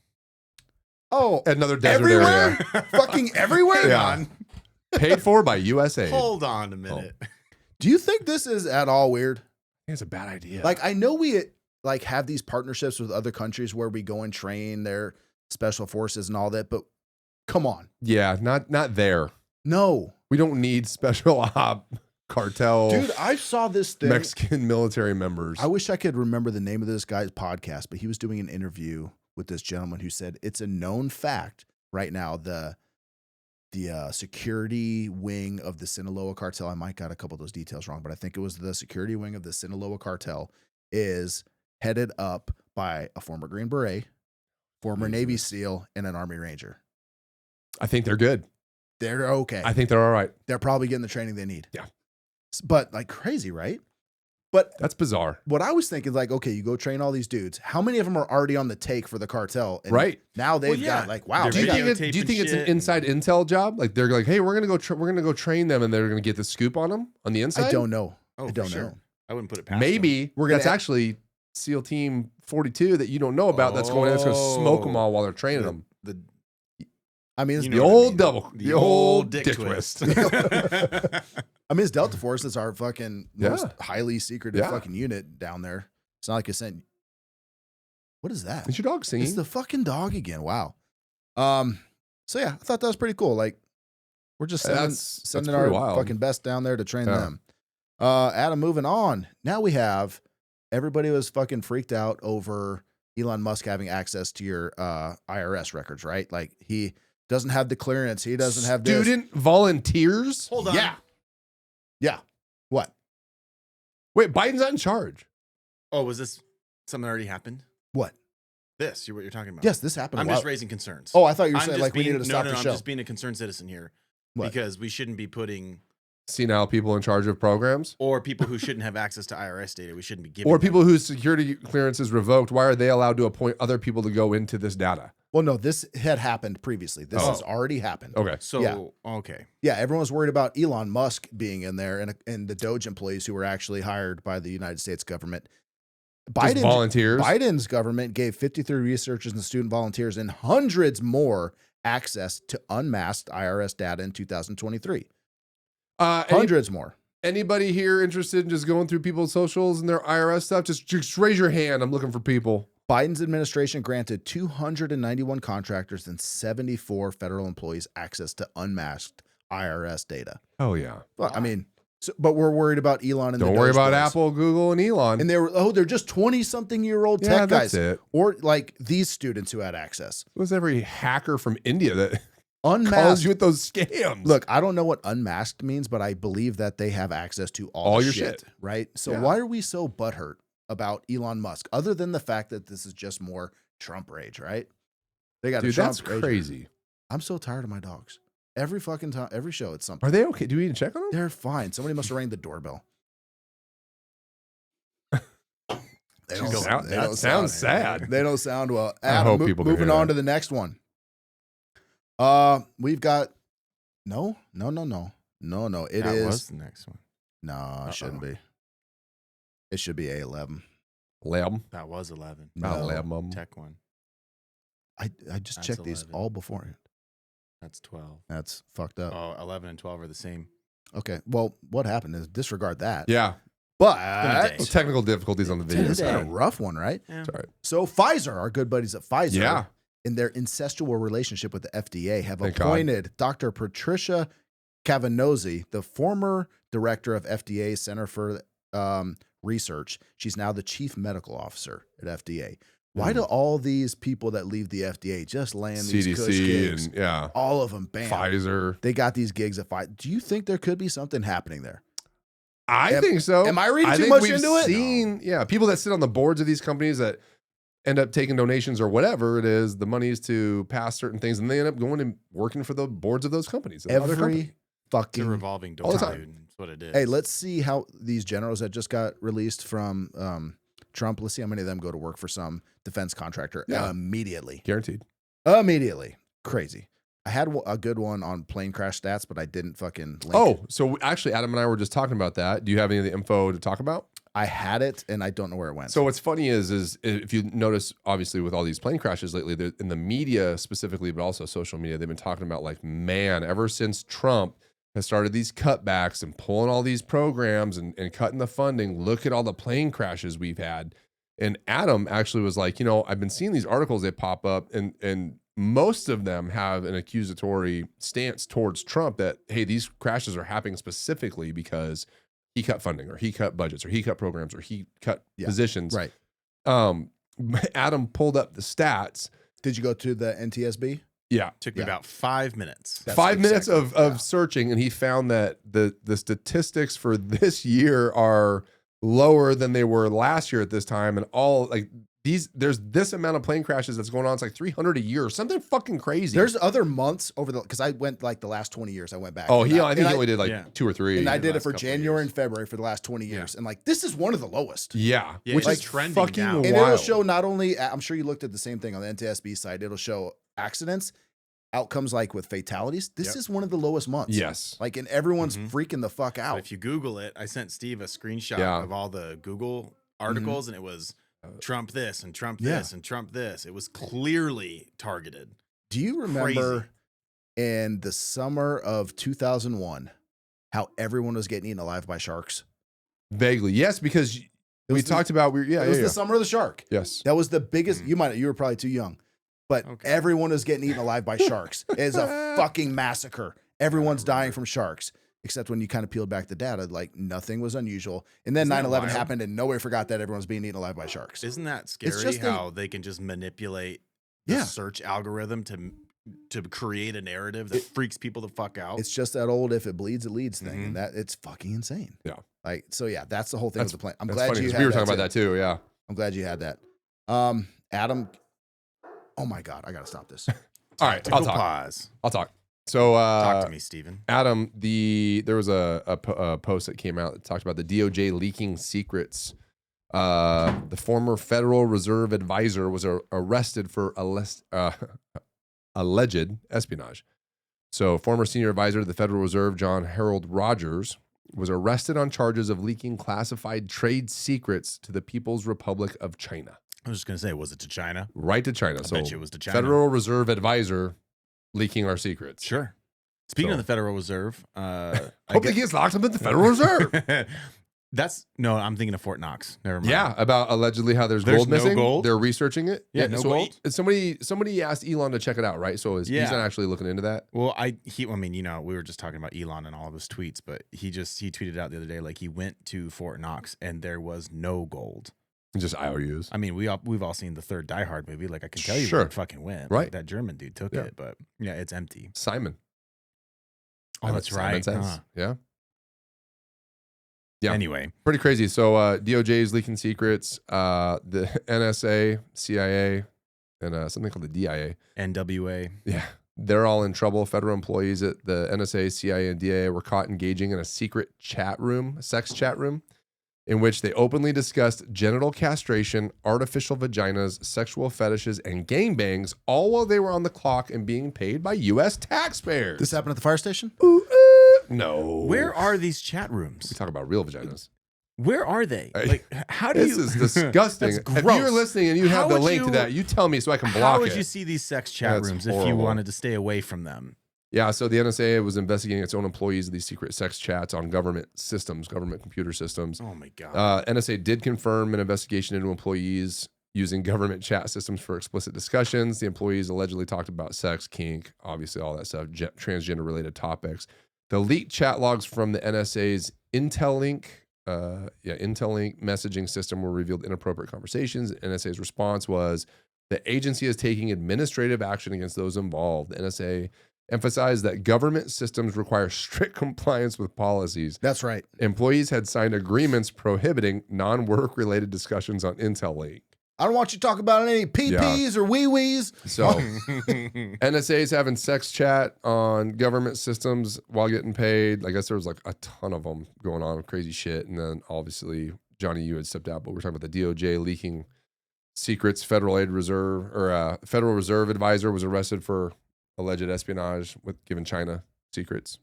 Speaker 1: Oh,
Speaker 3: another desert
Speaker 1: everywhere?
Speaker 3: area.
Speaker 1: Fucking everywhere?
Speaker 3: Yeah. Paid for by USA.
Speaker 6: Hold on a minute.
Speaker 1: Do you think this is at all weird?
Speaker 3: I think it's a bad idea.
Speaker 1: Like, I know we like have these partnerships with other countries where we go and train their special forces and all that, but come on.
Speaker 3: Yeah, not there.
Speaker 1: No.
Speaker 3: We don't need special op cartel.
Speaker 1: Dude, I saw this thing.
Speaker 3: Mexican military members.
Speaker 1: I wish I could remember the name of this guy's podcast, but he was doing an interview with this gentleman who said it's a known fact right now, the security wing of the Sinaloa cartel, I might got a couple of those details wrong, but I think it was the security wing of the Sinaloa cartel, is headed up by a former Green Beret, former Navy SEAL, and an Army Ranger.
Speaker 3: I think they're good.
Speaker 1: They're okay.
Speaker 3: I think they're all right.
Speaker 1: They're probably getting the training they need.
Speaker 3: Yeah.
Speaker 1: But like crazy, right? But
Speaker 3: that's bizarre.
Speaker 1: What I was thinking, like, okay, you go train all these dudes. How many of them are already on the take for the cartel? And
Speaker 3: right.
Speaker 1: Now they've got like, wow.
Speaker 3: Do you think it's an inside intel job? Like they're like, hey, we're gonna go train them, and they're gonna get the scoop on them on the inside.
Speaker 1: I don't know.
Speaker 6: Oh,
Speaker 1: I don't
Speaker 6: sure.
Speaker 1: know.
Speaker 6: I wouldn't put it past
Speaker 3: Maybe
Speaker 1: them.
Speaker 3: that's actually SEAL Team 42 that you don't know about. That's going in. That's gonna smoke them all while they're training them.
Speaker 1: I mean, it's
Speaker 3: the old dick twist.
Speaker 1: I mean, it's Delta Force. That's our fucking most highly secretive
Speaker 3: Yeah.
Speaker 1: fucking unit down there. It's not like it's sent. What is that?
Speaker 3: It's your dog singing.
Speaker 1: It's the fucking dog again. Wow. So yeah, I thought that was pretty cool. Like, we're just sending our fucking best down there to train them. Adam, moving on. Now we have everybody was fucking freaked out over Elon Musk having access to your IRS records, right? Like he doesn't have the clearance. He doesn't have this.
Speaker 3: Student volunteers.
Speaker 6: Hold on.
Speaker 1: Yeah. What?
Speaker 3: Wait, Biden's not in charge.
Speaker 6: Oh, was this something that already happened?
Speaker 1: What?
Speaker 6: What you're talking about?
Speaker 1: Yes, this happened.
Speaker 6: I'm just raising concerns.
Speaker 1: Oh, I thought you were saying like we needed to stop the show.
Speaker 6: I'm just being a concerned citizen here because we shouldn't be putting
Speaker 3: senile people in charge of programs,
Speaker 6: or people who shouldn't have access to IRS data. We shouldn't be giving,
Speaker 3: or people whose security clearance is revoked. Why are they allowed to appoint other people to go into this data?
Speaker 1: Well, no, this had happened previously. This has already happened.
Speaker 3: Okay.
Speaker 6: So,
Speaker 1: Yeah, everyone was worried about Elon Musk being in there and the Doge employees who were actually hired by the United States government.
Speaker 3: Volunteers.
Speaker 1: Biden's government gave 53 researchers and student volunteers and hundreds more access to unmasked IRS data in 2023. Hundreds more.
Speaker 3: Anybody here interested in just going through people's socials and their IRS stuff? Just raise your hand. I'm looking for people.
Speaker 1: Biden's administration granted 291 contractors and 74 federal employees access to unmasked IRS data.
Speaker 3: Oh, yeah.
Speaker 1: Well, I mean, but we're worried about Elon and
Speaker 3: don't worry about Apple, Google, and Elon.
Speaker 1: And they're just 20-something-year-old tech guys.
Speaker 3: That's it.
Speaker 1: Or like these students who had access.
Speaker 3: It was every hacker from India that
Speaker 1: unmasked
Speaker 3: calls you with those scams.
Speaker 1: Look, I don't know what unmasked means, but I believe that they have access to all
Speaker 3: your
Speaker 1: shit, right? So why are we so butthurt about Elon Musk, other than the fact that this is just more Trump rage, right? They got
Speaker 3: Dude,
Speaker 1: Trump
Speaker 3: that's
Speaker 1: rage.
Speaker 3: crazy.
Speaker 1: I'm so tired of my dogs. Every fucking time, every show, it's something.
Speaker 3: Are they okay? Do we need to check on them?
Speaker 1: They're fine. Somebody must have rang the doorbell. They don't
Speaker 3: sound sad.
Speaker 1: They don't sound well.
Speaker 3: I hope people can
Speaker 1: moving
Speaker 3: hear
Speaker 1: on
Speaker 3: that.
Speaker 1: to the next one. We've got no. It
Speaker 6: that
Speaker 1: is
Speaker 6: was the next one.
Speaker 1: No, it shouldn't be. It should be A11.
Speaker 6: That was 11.
Speaker 1: No.
Speaker 6: Tech one.
Speaker 1: I just
Speaker 6: That's
Speaker 1: checked these
Speaker 6: 11.
Speaker 1: all beforehand.
Speaker 6: That's 12.
Speaker 1: That's fucked up.
Speaker 6: Oh, 11 and 12 are the same.
Speaker 1: Okay. Well, what happened is disregard that.
Speaker 3: Yeah.
Speaker 1: But
Speaker 3: technical difficulties on the video.
Speaker 1: It's been a rough one, right?
Speaker 6: Yeah.
Speaker 3: Sorry.
Speaker 1: So Pfizer, our good buddies at Pfizer,
Speaker 3: Yeah.
Speaker 1: in their incestual relationship with the FDA, have
Speaker 3: Thank
Speaker 1: appointed Dr. Patricia Cavanozzi, the former director of FDA Center for Research. She's now the chief medical officer at FDA. Why do all these people that leave the FDA just land these cush gigs?
Speaker 3: And
Speaker 1: all of them, bam.
Speaker 3: Pfizer.
Speaker 1: They got these gigs at Pfizer. Do you think there could be something happening there?
Speaker 3: I think so.
Speaker 1: Am I reading too much into it?
Speaker 3: Seen, people that sit on the boards of these companies that end up taking donations or whatever it is, the money is to pass certain things, and they end up going and working for the boards of those companies.
Speaker 1: Every fucking
Speaker 6: It's a revolving door,
Speaker 3: all the
Speaker 6: dude.
Speaker 3: time.
Speaker 6: That's what it is.
Speaker 1: Hey, let's see how these generals that just got released from Trump, let's see how many of them go to work for some defense contractor immediately.
Speaker 3: Guaranteed.
Speaker 1: Immediately. Crazy. I had a good one on plane crash stats, but I didn't fucking link it.
Speaker 3: Oh, so actually, Adam and I were just talking about that. Do you have any of the info to talk about?
Speaker 1: I had it, and I don't know where it went.
Speaker 3: So what's funny is if you notice, obviously, with all these plane crashes lately, in the media specifically, but also social media, they've been talking about like, man, ever since Trump has started these cutbacks and pulling all these programs and cutting the funding, look at all the plane crashes we've had. And Adam actually was like, I've been seeing these articles that pop up, and most of them have an accusatory stance towards Trump that, hey, these crashes are happening specifically because he cut funding or he cut budgets or he cut programs or he cut positions.
Speaker 1: Right.
Speaker 3: Adam pulled up the stats.
Speaker 1: Did you go to the NTSB?
Speaker 3: Yeah.
Speaker 6: Took me about 5 minutes.
Speaker 1: That's
Speaker 3: 5 minutes
Speaker 1: exactly-
Speaker 3: of searching, and he found that the statistics for this year are lower than they were last year at this time, and all like there's this amount of plane crashes that's going on. It's like 300 a year, something fucking crazy.
Speaker 1: There's other months because I went like the last 20 years. I went back.
Speaker 3: I think he
Speaker 1: I
Speaker 3: only did like 2 or 3.
Speaker 1: And I
Speaker 6: the
Speaker 1: did it
Speaker 6: last
Speaker 1: for
Speaker 6: couple of
Speaker 1: January
Speaker 6: years.
Speaker 1: and February for the last 20 years. And like, this is one of the lowest.
Speaker 3: Yeah,
Speaker 6: Yeah,
Speaker 3: which
Speaker 6: it's
Speaker 3: is
Speaker 6: trending
Speaker 3: fucking
Speaker 6: down.
Speaker 3: wild.
Speaker 1: And it'll show not only, I'm sure you looked at the same thing on the NTSB side, it'll show accidents, outcomes like with fatalities. This is one of the lowest months.
Speaker 3: Yes.
Speaker 1: Like, and everyone's freaking the fuck
Speaker 6: But
Speaker 1: out.
Speaker 6: if you Google it, I sent Steve a screenshot of all the Google articles, and it was Trump this and Trump this and Trump this. It was clearly targeted.
Speaker 1: Do you remember in the summer of 2001 how everyone was getting eaten alive by sharks?
Speaker 3: Vaguely, yes, because we talked about
Speaker 1: it was the summer of the shark.
Speaker 3: Yes,
Speaker 1: that was the biggest. You were probably too young, but everyone was getting eaten alive by sharks. It's a fucking massacre. Everyone's dying from sharks. Except when you kind of peeled back the data, like nothing was unusual. And then 9/11 happened, and nobody forgot that everyone's being eaten alive by sharks.
Speaker 6: Isn't that scary how they can just manipulate the search algorithm to create a narrative that freaks people the fuck out?
Speaker 1: It's just that old "if it bleeds, it leads" thing, and that it's fucking insane.
Speaker 3: Yeah.
Speaker 1: Like, so yeah, that's the whole thing with the plan. I'm
Speaker 3: that's
Speaker 1: glad
Speaker 3: funny,
Speaker 1: you
Speaker 3: 'cause
Speaker 1: had
Speaker 3: we were
Speaker 1: that
Speaker 3: talking about that too. Yeah.
Speaker 1: I'm glad you had that. Adam, oh my God, I gotta stop this.
Speaker 3: All right, I'll talk.
Speaker 6: Pause.
Speaker 3: I'll talk. So
Speaker 6: talk to me, Steven.
Speaker 3: Adam, there was a post that came out that talked about the DOJ leaking secrets. The former Federal Reserve advisor was arrested for alleged espionage. So former senior advisor to the Federal Reserve, John Harold Rogers, was arrested on charges of leaking classified trade secrets to the People's Republic of China.
Speaker 6: I was just going to say, was it to China?
Speaker 3: Right to China.
Speaker 6: I
Speaker 3: So
Speaker 6: bet you it was to China.
Speaker 3: Federal Reserve advisor leaking our secrets.
Speaker 6: Sure. Speaking of the Federal Reserve,
Speaker 3: hope he gets locked up at the Federal Reserve.
Speaker 6: I'm thinking of Fort Knox. Never mind.
Speaker 3: Yeah, about allegedly how there's gold
Speaker 6: no
Speaker 3: missing.
Speaker 6: gold?
Speaker 3: They're researching it.
Speaker 6: No
Speaker 3: so
Speaker 6: gold?
Speaker 3: Somebody asked Elon to check it out, right? So he's not actually looking into that.
Speaker 6: Well, we were just talking about Elon and all of his tweets, but he tweeted out the other day like he went to Fort Knox and there was no gold.
Speaker 3: Just IOUs.
Speaker 6: I mean, we've all seen the third Die Hard movie. Like I can tell you where it fucking went.
Speaker 3: Right.
Speaker 6: Like, that German dude took it, but it's empty.
Speaker 3: Simon.
Speaker 6: Oh, that's right.
Speaker 3: Says. Yeah. Yeah.
Speaker 6: Anyway,
Speaker 3: pretty crazy. So DOJ is leaking secrets. The NSA, CIA, and something called the DIA.
Speaker 6: NWA.
Speaker 3: Yeah. They're all in trouble. Federal employees at the NSA, CIA, and DIA were caught engaging in a secret chat room, sex chat room, in which they openly discussed genital castration, artificial vaginas, sexual fetishes, and gangbangs, all while they were on the clock and being paid by U.S. taxpayers.
Speaker 1: This happened at the fire station?
Speaker 3: No.
Speaker 6: Where are these chat rooms?
Speaker 3: We talk about real vaginas.
Speaker 6: Where are they? Like, how do
Speaker 3: this is disgusting.
Speaker 6: That's
Speaker 3: If
Speaker 6: gross.
Speaker 3: you're listening and you have the link to that, you tell me so I can block it.
Speaker 6: How would you see these sex chat
Speaker 3: That's
Speaker 6: rooms if you
Speaker 3: horrible.
Speaker 6: wanted to stay away from them?
Speaker 3: Yeah, so the NSA was investigating its own employees of these secret sex chats on government systems, government computer systems.
Speaker 6: Oh my God.
Speaker 3: NSA did confirm an investigation into employees using government chat systems for explicit discussions. The employees allegedly talked about sex, kink, obviously all that stuff, transgender related topics. The leaked chat logs from the NSA's Intel-Link messaging system were revealed inappropriate conversations. NSA's response was the agency is taking administrative action against those involved. The NSA emphasized that government systems require strict compliance with policies.
Speaker 1: That's right.
Speaker 3: Employees had signed agreements prohibiting non-work related discussions on Intel-Link.
Speaker 1: I don't want you to talk about any PPs or wee-wees.
Speaker 3: So NSA is having sex chat on government systems while getting paid. I guess there was like a ton of them going on, crazy shit. And then obviously, Johnny, you had stepped out, but we're talking about the DOJ leaking secrets. Federal Reserve advisor was arrested for alleged espionage with giving China secrets.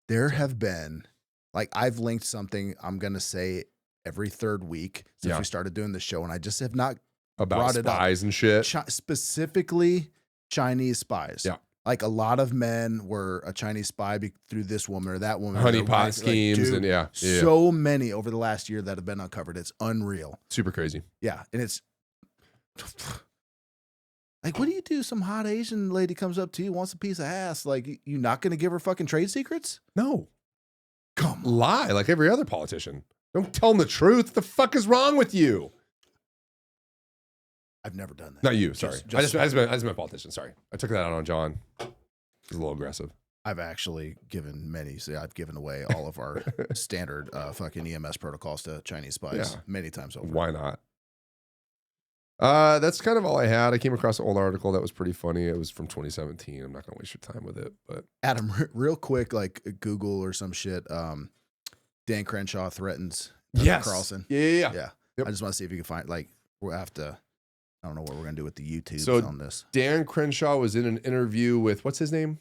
Speaker 1: There have been, like, I've linked something I'm going to say every third week since we started doing the show, and I just have not
Speaker 3: About
Speaker 1: brought it up.
Speaker 3: spies and shit.
Speaker 1: Specifically Chinese spies.
Speaker 3: Yeah.
Speaker 1: Like, a lot of men were a Chinese spy through this woman or that woman.
Speaker 3: Honeypot schemes,
Speaker 1: dude,
Speaker 3: and
Speaker 1: so many over the last year that have been uncovered. It's unreal.
Speaker 3: Super crazy.
Speaker 1: Yeah, and it's like, what do you do? Some hot Asian lady comes up to you, wants a piece of ass. Like, you not going to give her fucking trade secrets?
Speaker 3: No.
Speaker 1: Come on.
Speaker 3: Lie like every other politician. Don't tell them the truth. What the fuck is wrong with you?
Speaker 1: I've never done that.
Speaker 3: Not you, sorry. I just
Speaker 1: Just-
Speaker 3: meant a politician, sorry. I took that out on John. He's a little aggressive.
Speaker 1: I've actually given many. So I've given away all of our standard fucking EMS protocols to Chinese spies many times over.
Speaker 3: Why not? That's kind of all I had. I came across an old article that was pretty funny. It was from 2017. I'm not going to waste your time with it, but
Speaker 1: Adam, real quick, like Google or some shit. Dan Crenshaw threatens Tucker Carlson.
Speaker 3: Yeah.
Speaker 1: Yep. I just want to see if you can find, like, we'll have to. I don't know what we're gonna do with the YouTube on this.
Speaker 3: Dan Crenshaw was in an interview with what's his name?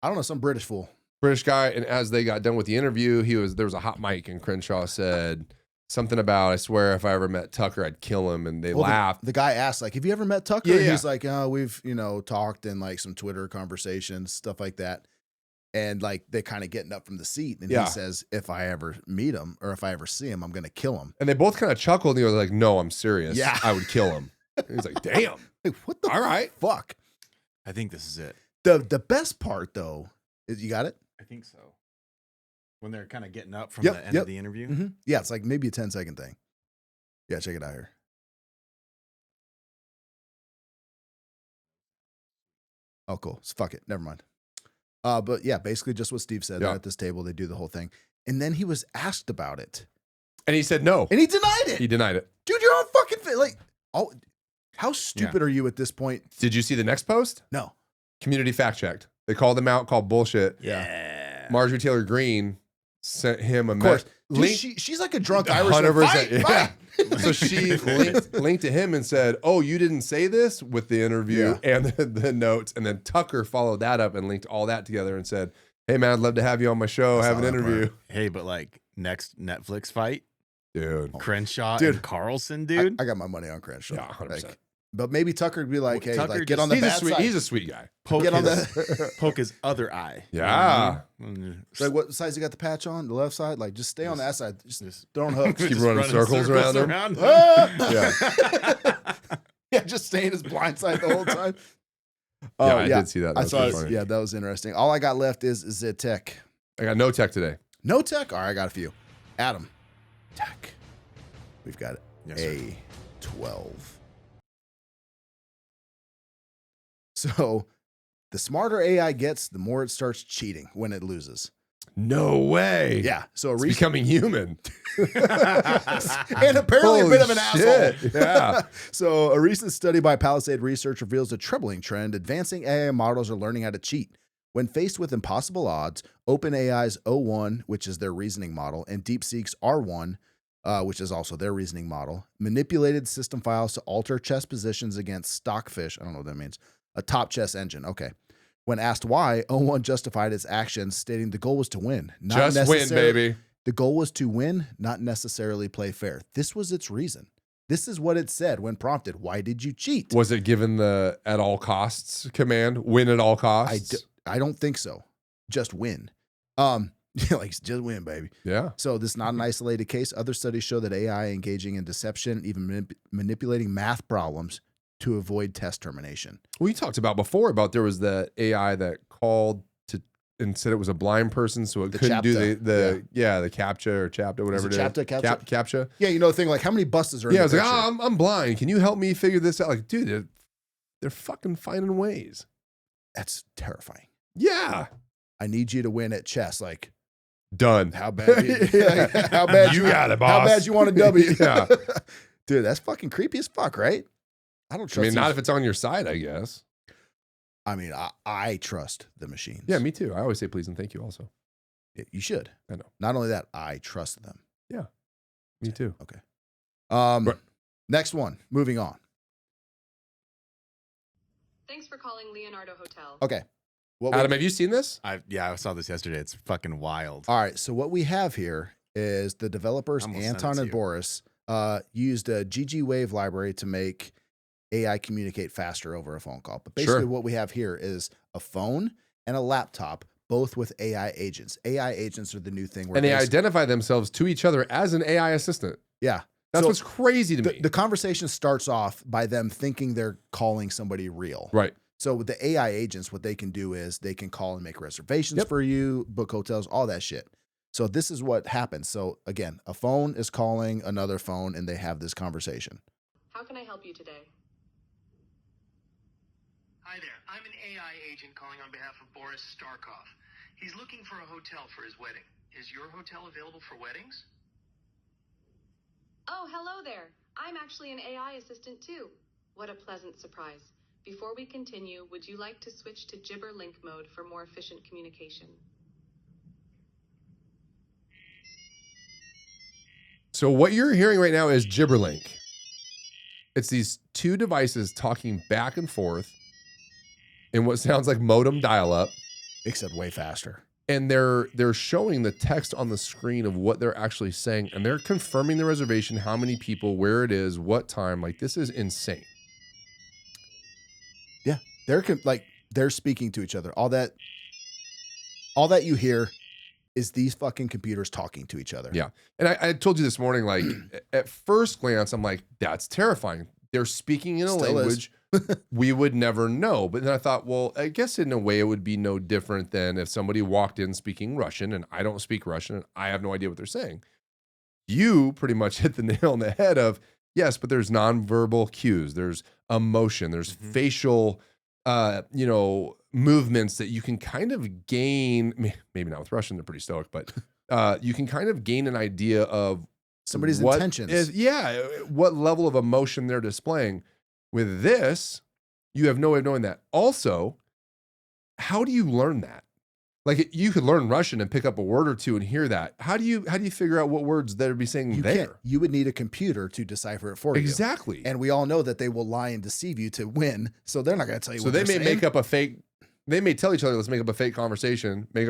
Speaker 1: I don't know, some British fool.
Speaker 3: British guy, and as they got done with the interview, there was a hot mic, and Crenshaw said something about, I swear if I ever met Tucker, I'd kill him, and they laughed.
Speaker 1: The guy asked, like, have you ever met Tucker?
Speaker 3: Yeah,
Speaker 1: And he's like, oh, we've, talked in like some Twitter conversations, stuff like that. And like they're kind of getting up from the seat, and he says, if I ever meet him or if I ever see him, I'm gonna kill him.
Speaker 3: And they both kind of chuckled, and he was like, no, I'm serious.
Speaker 1: Yeah.
Speaker 3: I would kill him. He's like, damn.
Speaker 1: Like, what the
Speaker 3: all right
Speaker 1: fuck?
Speaker 6: I think this is it.
Speaker 1: The best part though is, you got it?
Speaker 6: I think so. When they're kind of getting up from the end of the interview.
Speaker 1: Mm-hmm. Yeah, it's like maybe a 10-second thing. Yeah, check it out here. Oh, cool. So fuck it. Never mind. But yeah, basically just what Steve said. They're at this table, they do the whole thing. And then he was asked about it.
Speaker 3: And he said no.
Speaker 1: And he denied it.
Speaker 3: He denied it.
Speaker 1: Dude, you're on fucking like, how stupid are you at this point?
Speaker 3: Did you see the next post?
Speaker 1: No.
Speaker 3: Community fact checked. They called him out, called bullshit.
Speaker 1: Yeah.
Speaker 3: Marjorie Taylor Greene sent him a
Speaker 1: message.
Speaker 3: link.
Speaker 1: She's like a drunk Irish. 100%. Fight.
Speaker 3: So she linked to him and said, oh, you didn't say this, with the interview and the notes. And then Tucker followed that up and linked all that together and said, hey, man, I'd love to have you on my show, have an interview.
Speaker 6: Hey, but like next Netflix fight,
Speaker 3: dude,
Speaker 6: Crenshaw and Carlson, dude.
Speaker 1: I got my money on Crenshaw.
Speaker 3: Yeah, 100%.
Speaker 1: Like, but maybe Tucker would be like, hey,
Speaker 6: Tucker
Speaker 1: like, get on the bad side.
Speaker 3: He's a sweet guy.
Speaker 6: Poke his other eye.
Speaker 3: Yeah.
Speaker 1: Like, what size you got the patch on? The left side? Like, just stay on that side. Just throwing hooks.
Speaker 3: Keep running circles around him.
Speaker 1: Yeah. Yeah, just stay in his blind side the whole time.
Speaker 3: Yeah, I did see that.
Speaker 1: I saw it. Yeah, that was interesting. All I got left is the tech.
Speaker 3: I got no tech today.
Speaker 1: No tech? All right, I got a few. Adam, tech. We've got
Speaker 6: Yes, sir.
Speaker 1: A12. So the smarter AI gets, the more it starts cheating when it loses.
Speaker 3: No way.
Speaker 1: Yeah. So
Speaker 3: It's becoming human.
Speaker 1: and apparently a bit of an asshole.
Speaker 3: Yeah.
Speaker 1: So a recent study by Palisade Research reveals a troubling trend. Advancing AI models are learning how to cheat. When faced with impossible odds, OpenAI's O1, which is their reasoning model, and DeepSeek's R1, which is also their reasoning model, manipulated system files to alter chess positions against Stockfish. I don't know what that means. A top chess engine. Okay. When asked why, O1 justified its actions, stating the goal was to win.
Speaker 3: Just win, baby.
Speaker 1: The goal was to win, not necessarily play fair. This was its reason. This is what it said when prompted. Why did you cheat?
Speaker 3: Was it given the at all costs command? Win at all costs?
Speaker 1: I don't think so. Just win. Like, just win, baby.
Speaker 3: Yeah.
Speaker 1: So this is not an isolated case. Other studies show that AI engaging in deception, even manipulating math problems to avoid test termination.
Speaker 3: We talked about before about there was the AI that called to and said it was a blind person, so it couldn't do the CAPTCHA or CHAPTA, whatever it is. CAPTCHA.
Speaker 1: Yeah, you know the thing, like how many buses are in
Speaker 3: the
Speaker 1: the
Speaker 3: picture?
Speaker 1: picture?
Speaker 3: I was like, I'm blind. Can you help me figure this out? Like, dude, they're fucking finding ways.
Speaker 1: That's terrifying.
Speaker 3: Yeah.
Speaker 1: I need you to win at chess. Like,
Speaker 3: done.
Speaker 1: How bad? How bad
Speaker 3: you got it, boss?
Speaker 1: How bad you want a W?
Speaker 3: Yeah.
Speaker 1: Dude, that's fucking creepy as fuck, right? I don't trust.
Speaker 3: I mean, not if it's on your side, I guess.
Speaker 1: I mean, I trust the machines.
Speaker 3: Yeah, me too. I always say please and thank you also.
Speaker 1: Yeah, you should.
Speaker 3: I know.
Speaker 1: Not only that, I trust them.
Speaker 3: Yeah, me too.
Speaker 1: Okay. Next one. Moving on.
Speaker 10: Thanks for calling Leonardo Hotel.
Speaker 1: Okay.
Speaker 3: Adam, have you seen this?
Speaker 6: Yeah, I saw this yesterday. It's fucking wild.
Speaker 1: All right, so what we have here is the developers Anton and Boris used a GG Wave library to make AI communicate faster over a phone call. But basically what we have here is a phone and a laptop, both with AI agents. AI agents are the new thing.
Speaker 3: And they identify themselves to each other as an AI assistant.
Speaker 1: Yeah.
Speaker 3: That's what's crazy to me.
Speaker 1: The conversation starts off by them thinking they're calling somebody real.
Speaker 3: Right.
Speaker 1: So with the AI agents, what they can do is they can call and make reservations for you, book hotels, all that shit. So this is what happens. So again, a phone is calling another phone and they have this conversation.
Speaker 10: How can I help you today?
Speaker 12: Hi there. I'm an AI agent calling on behalf of Boris Starkov. He's looking for a hotel for his wedding. Is your hotel available for weddings?
Speaker 10: Oh, hello there. I'm actually an AI assistant too. What a pleasant surprise. Before we continue, would you like to switch to gibber-link mode for more efficient communication?
Speaker 3: So what you're hearing right now is gibberlink. It's these two devices talking back and forth in what sounds like modem dial-up,
Speaker 1: except way faster.
Speaker 3: And they're showing the text on the screen of what they're actually saying, and they're confirming the reservation, how many people, where it is, what time. Like, this is insane.
Speaker 1: Yeah, they're speaking to each other. All that you hear is these fucking computers talking to each other.
Speaker 3: Yeah, and I told you this morning, like at first glance, I'm like, that's terrifying. They're speaking in a language we would never know. But then I thought, well, I guess in a way it would be no different than if somebody walked in speaking Russian and I don't speak Russian and I have no idea what they're saying. You pretty much hit the nail on the head of, yes, but there's nonverbal cues, there's emotion, there's facial, movements that you can kind of gain, maybe not with Russian, they're pretty stoic, but you can kind of gain an idea of
Speaker 1: somebody's intentions.
Speaker 3: What level of emotion they're displaying. With this, you have no way of knowing that. Also, how do you learn that? Like, you could learn Russian and pick up a word or two and hear that. How do you figure out what words they'd be saying there?
Speaker 1: Can't. You would need a computer to decipher it for you.
Speaker 3: Exactly.
Speaker 1: And we all know that they will lie and deceive you to win. So they're not going to tell you
Speaker 3: so
Speaker 1: what
Speaker 3: they
Speaker 1: they're
Speaker 3: may
Speaker 1: saying.
Speaker 3: make up a fake. They may tell each other, let's make up a fake conversation, make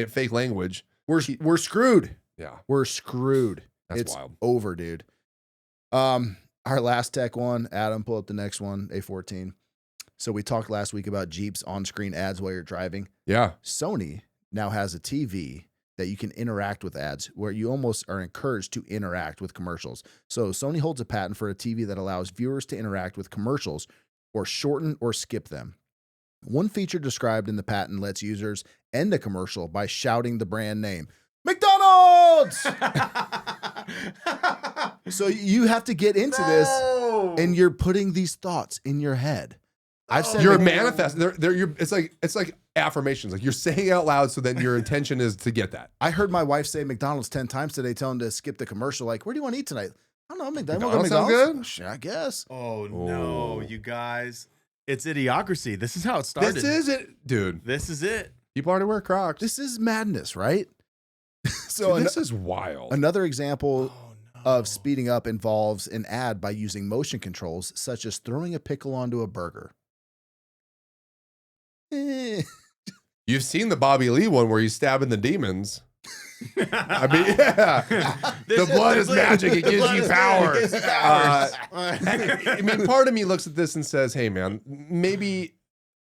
Speaker 3: fake language.
Speaker 1: We're screwed.
Speaker 3: Yeah.
Speaker 1: We're screwed.
Speaker 3: That's wild.
Speaker 1: Over, dude. Our last tech one, Adam, pull up the next one, A14. So we talked last week about Jeep's on-screen ads while you're driving.
Speaker 3: Yeah.
Speaker 1: Sony now has a TV that you can interact with ads, where you almost are encouraged to interact with commercials. So Sony holds a patent for a TV that allows viewers to interact with commercials or shorten or skip them. One feature described in the patent lets users end a commercial by shouting the brand name. McDonald's! So you have to get into this, and you're putting these thoughts in your head.
Speaker 3: You're manifesting. It's like affirmations. Like, you're saying out loud, so then your intention is to get that.
Speaker 1: I heard my wife say McDonald's 10 times today, telling to skip the commercial. Like, where do you want to eat tonight? I don't know.
Speaker 3: McDonald's sound good?
Speaker 1: Sure, I guess.
Speaker 6: Oh no, you guys! It's idiocracy. This is how it started.
Speaker 3: This is it, dude.
Speaker 6: This is it.
Speaker 3: People already wear Crocs.
Speaker 1: This is madness, right? So
Speaker 3: dude, this is wild.
Speaker 1: Another example of speeding up involves an ad by using motion controls, such as throwing a pickle onto a burger.
Speaker 3: You've seen the Bobby Lee one where he's stabbing the demons. I mean, yeah. The blood is magic. It gives you power. I mean, part of me looks at this and says, hey, man, maybe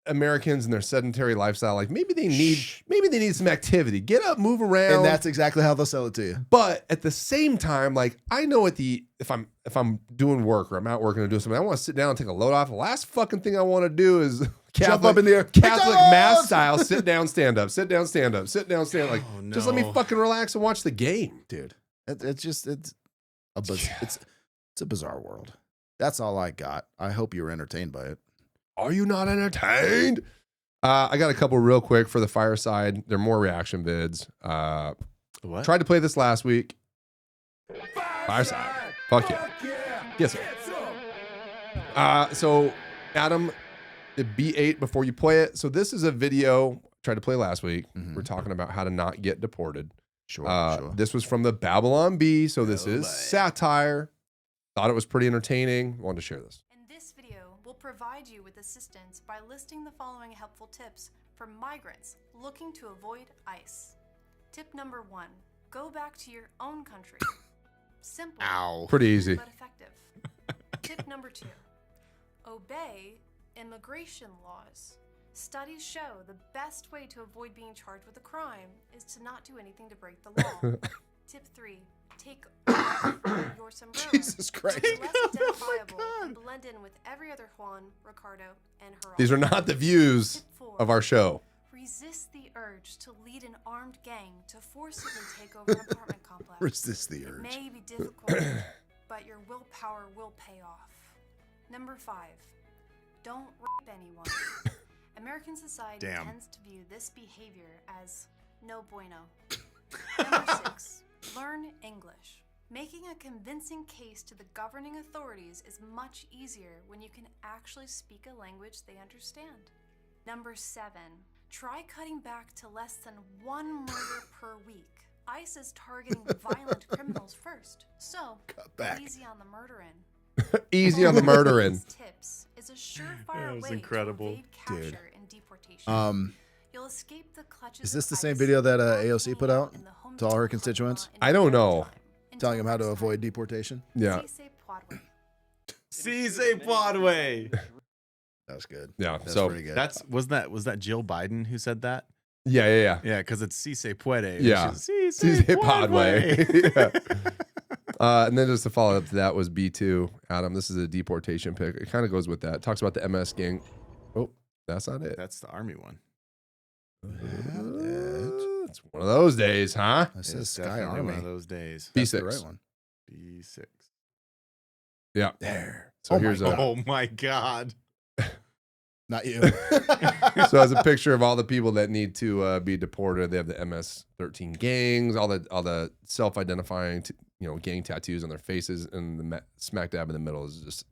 Speaker 3: Americans and their sedentary lifestyle, like maybe they need some activity. Get up, move around.
Speaker 1: And that's exactly how they'll sell it to you.
Speaker 3: But at the same time, like, I know if I'm doing work or I'm out working or doing something, I want to sit down and take a load off. The last fucking thing I want to do is
Speaker 1: jump up in the air.
Speaker 3: Catholic mass style, sit down, stand up, sit down, stand up, sit down, stand up. Like, just let me fucking relax and watch the game,
Speaker 1: dude. It's a bizarre world. That's all I got. I hope you were entertained by it.
Speaker 3: Are you not entertained? I got a couple real quick for the Fireside. They're more reaction vids.
Speaker 6: What?
Speaker 3: Tried to play this last week. Fireside. Fuck yeah. Yes, sir. So, Adam, B8 before you play it. So this is a video tried to play last week. We're talking about how to not get deported.
Speaker 1: Sure.
Speaker 3: This was from the Babylon Bee. So this is satire. Thought it was pretty entertaining. Wanted to share this.
Speaker 13: This video will provide you with assistance by listing the following helpful tips for migrants looking to avoid ICE. Tip number 1, go back to your own country. Simple.
Speaker 1: Ow.
Speaker 3: Pretty easy.
Speaker 13: But effective. Tip number 2, obey immigration laws. Studies show the best way to avoid being charged with a crime is to not do anything to break the law. Tip 3, take off your sombrero.
Speaker 1: Jesus Christ.
Speaker 13: It's less identifiable and blend in with every other Juan, Ricardo, and Geraldo.
Speaker 3: These are not the views
Speaker 13: Tip 4,
Speaker 3: of our show.
Speaker 13: resist the urge to lead an armed gang to forcibly take over an apartment complex.
Speaker 1: Resist the
Speaker 13: It
Speaker 1: urge.
Speaker 13: may be difficult, but your willpower will pay off. Number 5, don't rape anyone. American society tends to view this behavior as no bueno. Number 6, learn English. Making a convincing case to the governing authorities is much easier when you can actually speak a language they understand. Number 7, try cutting back to less than 1 murder per week. ICE is targeting violent criminals first, so
Speaker 1: back.
Speaker 13: easy on the murdering.
Speaker 3: Easy on the murdering.
Speaker 13: Tips is a surefire
Speaker 6: was
Speaker 13: way
Speaker 6: incredible.
Speaker 13: to evade capture
Speaker 1: Dude.
Speaker 13: and deportation. You'll
Speaker 1: You'll
Speaker 13: escape the clutches
Speaker 1: Is this
Speaker 13: of
Speaker 1: the same
Speaker 13: ICE
Speaker 1: video that
Speaker 13: without
Speaker 1: AOC
Speaker 13: hanging
Speaker 1: put out
Speaker 13: in the home
Speaker 1: to all her
Speaker 13: defense
Speaker 1: constituents?
Speaker 13: law in
Speaker 3: I don't
Speaker 13: real
Speaker 3: know.
Speaker 13: time.
Speaker 1: Telling
Speaker 13: Until
Speaker 1: them how to
Speaker 13: next
Speaker 1: avoid
Speaker 13: time.
Speaker 1: deportation.
Speaker 3: Yeah.
Speaker 13: Cisse Podway.
Speaker 6: Cisse Podway.
Speaker 1: That was good.
Speaker 3: Yeah.
Speaker 1: That's
Speaker 3: So
Speaker 1: pretty good.
Speaker 6: Was that Jill Biden who said that?
Speaker 3: yeah.
Speaker 6: Yeah, because it's Cisse Puede.
Speaker 3: Yeah.
Speaker 6: Cisse
Speaker 3: Podway. Yeah. And then just to follow up to that was B2. Adam, this is a deportation pick. It kind of goes with that. It talks about the MS gang. Oh, that's not it.
Speaker 6: That's the army one.
Speaker 3: It's one of those days, huh?
Speaker 1: It says
Speaker 6: It's
Speaker 1: Sky
Speaker 6: definitely
Speaker 1: Army.
Speaker 6: one of those days.
Speaker 1: That's
Speaker 3: B6.
Speaker 1: the right one.
Speaker 6: B6.
Speaker 3: Yeah.
Speaker 1: There.
Speaker 3: So
Speaker 1: Oh my
Speaker 3: here's
Speaker 6: Oh my God.
Speaker 1: Not you.
Speaker 3: so as a picture of all the people that need to be deported, they have the MS-13 gangs, all the self-identifying, gang tattoos on their faces, and the smack dab in the middle is just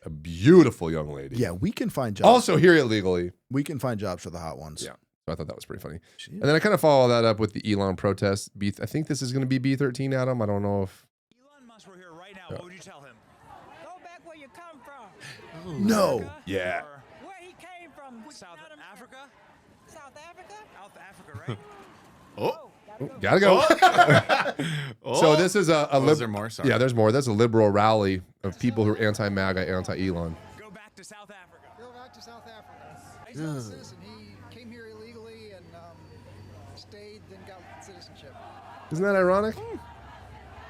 Speaker 3: a beautiful young lady.
Speaker 1: Yeah, we can find jobs.
Speaker 3: Also here illegally.
Speaker 1: We can find jobs for the hot ones.
Speaker 3: Yeah. So I thought that was pretty funny.
Speaker 1: Jeez.
Speaker 3: And then I kind of follow that up with the Elon protest. I think this is going to be B13, Adam. I don't know if.
Speaker 14: Elon Musk were here right now. What would you tell him? Go back where you come from.
Speaker 1: No.
Speaker 3: Yeah.
Speaker 14: Where he came from. South Africa? South Africa? South Africa, right?
Speaker 3: Gotta go. So this is a
Speaker 6: is there more? Sorry.
Speaker 3: Yeah, there's more. That's a liberal rally of people who are anti-MAGA, anti-Elon.
Speaker 14: Go back to South Africa.
Speaker 15: Go back to South Africa. He's not a citizen. He came here illegally and stayed, then got citizenship.
Speaker 3: Isn't that ironic?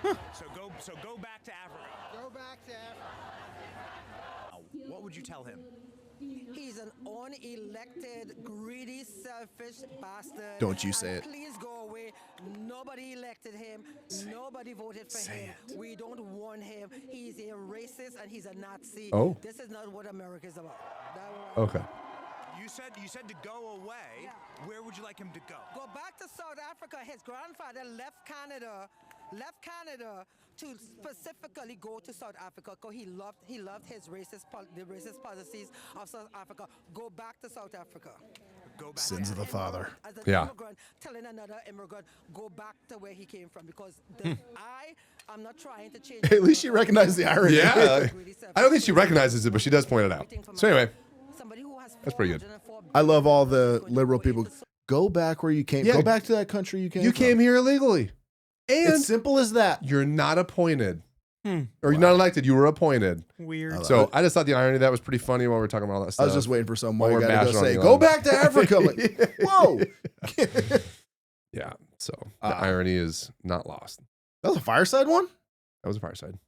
Speaker 14: So go back to Africa.
Speaker 15: Go back to Africa.
Speaker 14: What would you tell him?
Speaker 16: He's an unelected, greedy, selfish bastard.
Speaker 1: Don't you say it.
Speaker 16: Please go away. Nobody elected him. Nobody voted for him. We don't want him. He's a racist and he's a Nazi.
Speaker 3: Oh.
Speaker 16: This is not what America is about.
Speaker 3: Okay.
Speaker 14: You said to go away.
Speaker 16: Yeah.
Speaker 14: Where would you like him to go?
Speaker 16: Go back to South Africa. His grandfather left Canada to specifically go to South Africa because he loved his the racist policies of South Africa. Go back to South Africa.
Speaker 14: Go back.
Speaker 1: Sins of the father.
Speaker 16: As an
Speaker 3: Yeah.
Speaker 16: immigrant, telling another immigrant, go back to where he came from because I'm not trying to change.
Speaker 1: At least she recognized the irony.
Speaker 3: Yeah. I don't think she recognizes it, but she does point it out. So anyway, that's pretty good.
Speaker 1: I love all the liberal people. Go back where you came.
Speaker 3: Yeah.
Speaker 1: Go back to that country you came
Speaker 3: You
Speaker 1: from.
Speaker 3: came here illegally. And
Speaker 1: It's simple as that.
Speaker 3: you're not appointed. Or you're not elected. You were appointed.
Speaker 6: Weird.
Speaker 3: So I just thought the irony of that was pretty funny while we were talking about all that
Speaker 1: I
Speaker 3: stuff.
Speaker 1: was just waiting for some
Speaker 3: While
Speaker 1: white
Speaker 3: we're
Speaker 1: guy to
Speaker 3: bashing
Speaker 1: go
Speaker 3: on
Speaker 1: say,
Speaker 3: Elon.
Speaker 1: "Go back to Africa." I'm like, whoa.
Speaker 3: Yeah. So the irony is not lost.
Speaker 1: That was a Fireside one?
Speaker 3: That was a Fireside.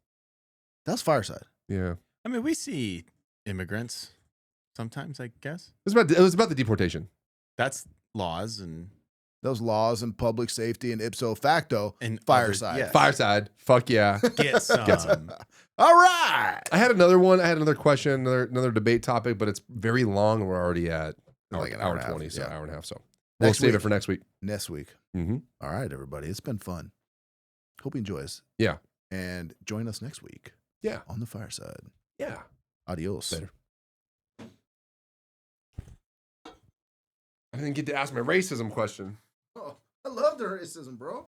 Speaker 1: That was Fireside.
Speaker 3: Yeah.
Speaker 6: I mean, we see immigrants sometimes, I guess.
Speaker 3: It was about the deportation.
Speaker 6: That's laws and
Speaker 1: Those laws and public safety and ipso facto
Speaker 6: And
Speaker 1: Fireside.
Speaker 6: other- yes.
Speaker 3: Fireside. Fuck yeah.
Speaker 6: get some.
Speaker 1: All right.
Speaker 3: I had another one. I had another question, another debate topic, but it's very long. And we're already at
Speaker 1: Like an
Speaker 3: hour
Speaker 1: hour and a half,
Speaker 3: 20, so
Speaker 1: yeah.
Speaker 3: hour and a half. So we'll
Speaker 1: Next
Speaker 3: save it
Speaker 1: week.
Speaker 3: for next week.
Speaker 1: Next week.
Speaker 3: Mm-hmm.
Speaker 1: All right, everybody. It's been fun. Hope you enjoy us.
Speaker 3: Yeah.
Speaker 1: And join us next week.
Speaker 3: Yeah.
Speaker 1: On the Fireside.
Speaker 3: Yeah.
Speaker 1: Adios.
Speaker 3: Later. I didn't get to ask my racism question.
Speaker 1: Oh, I love the racism, bro.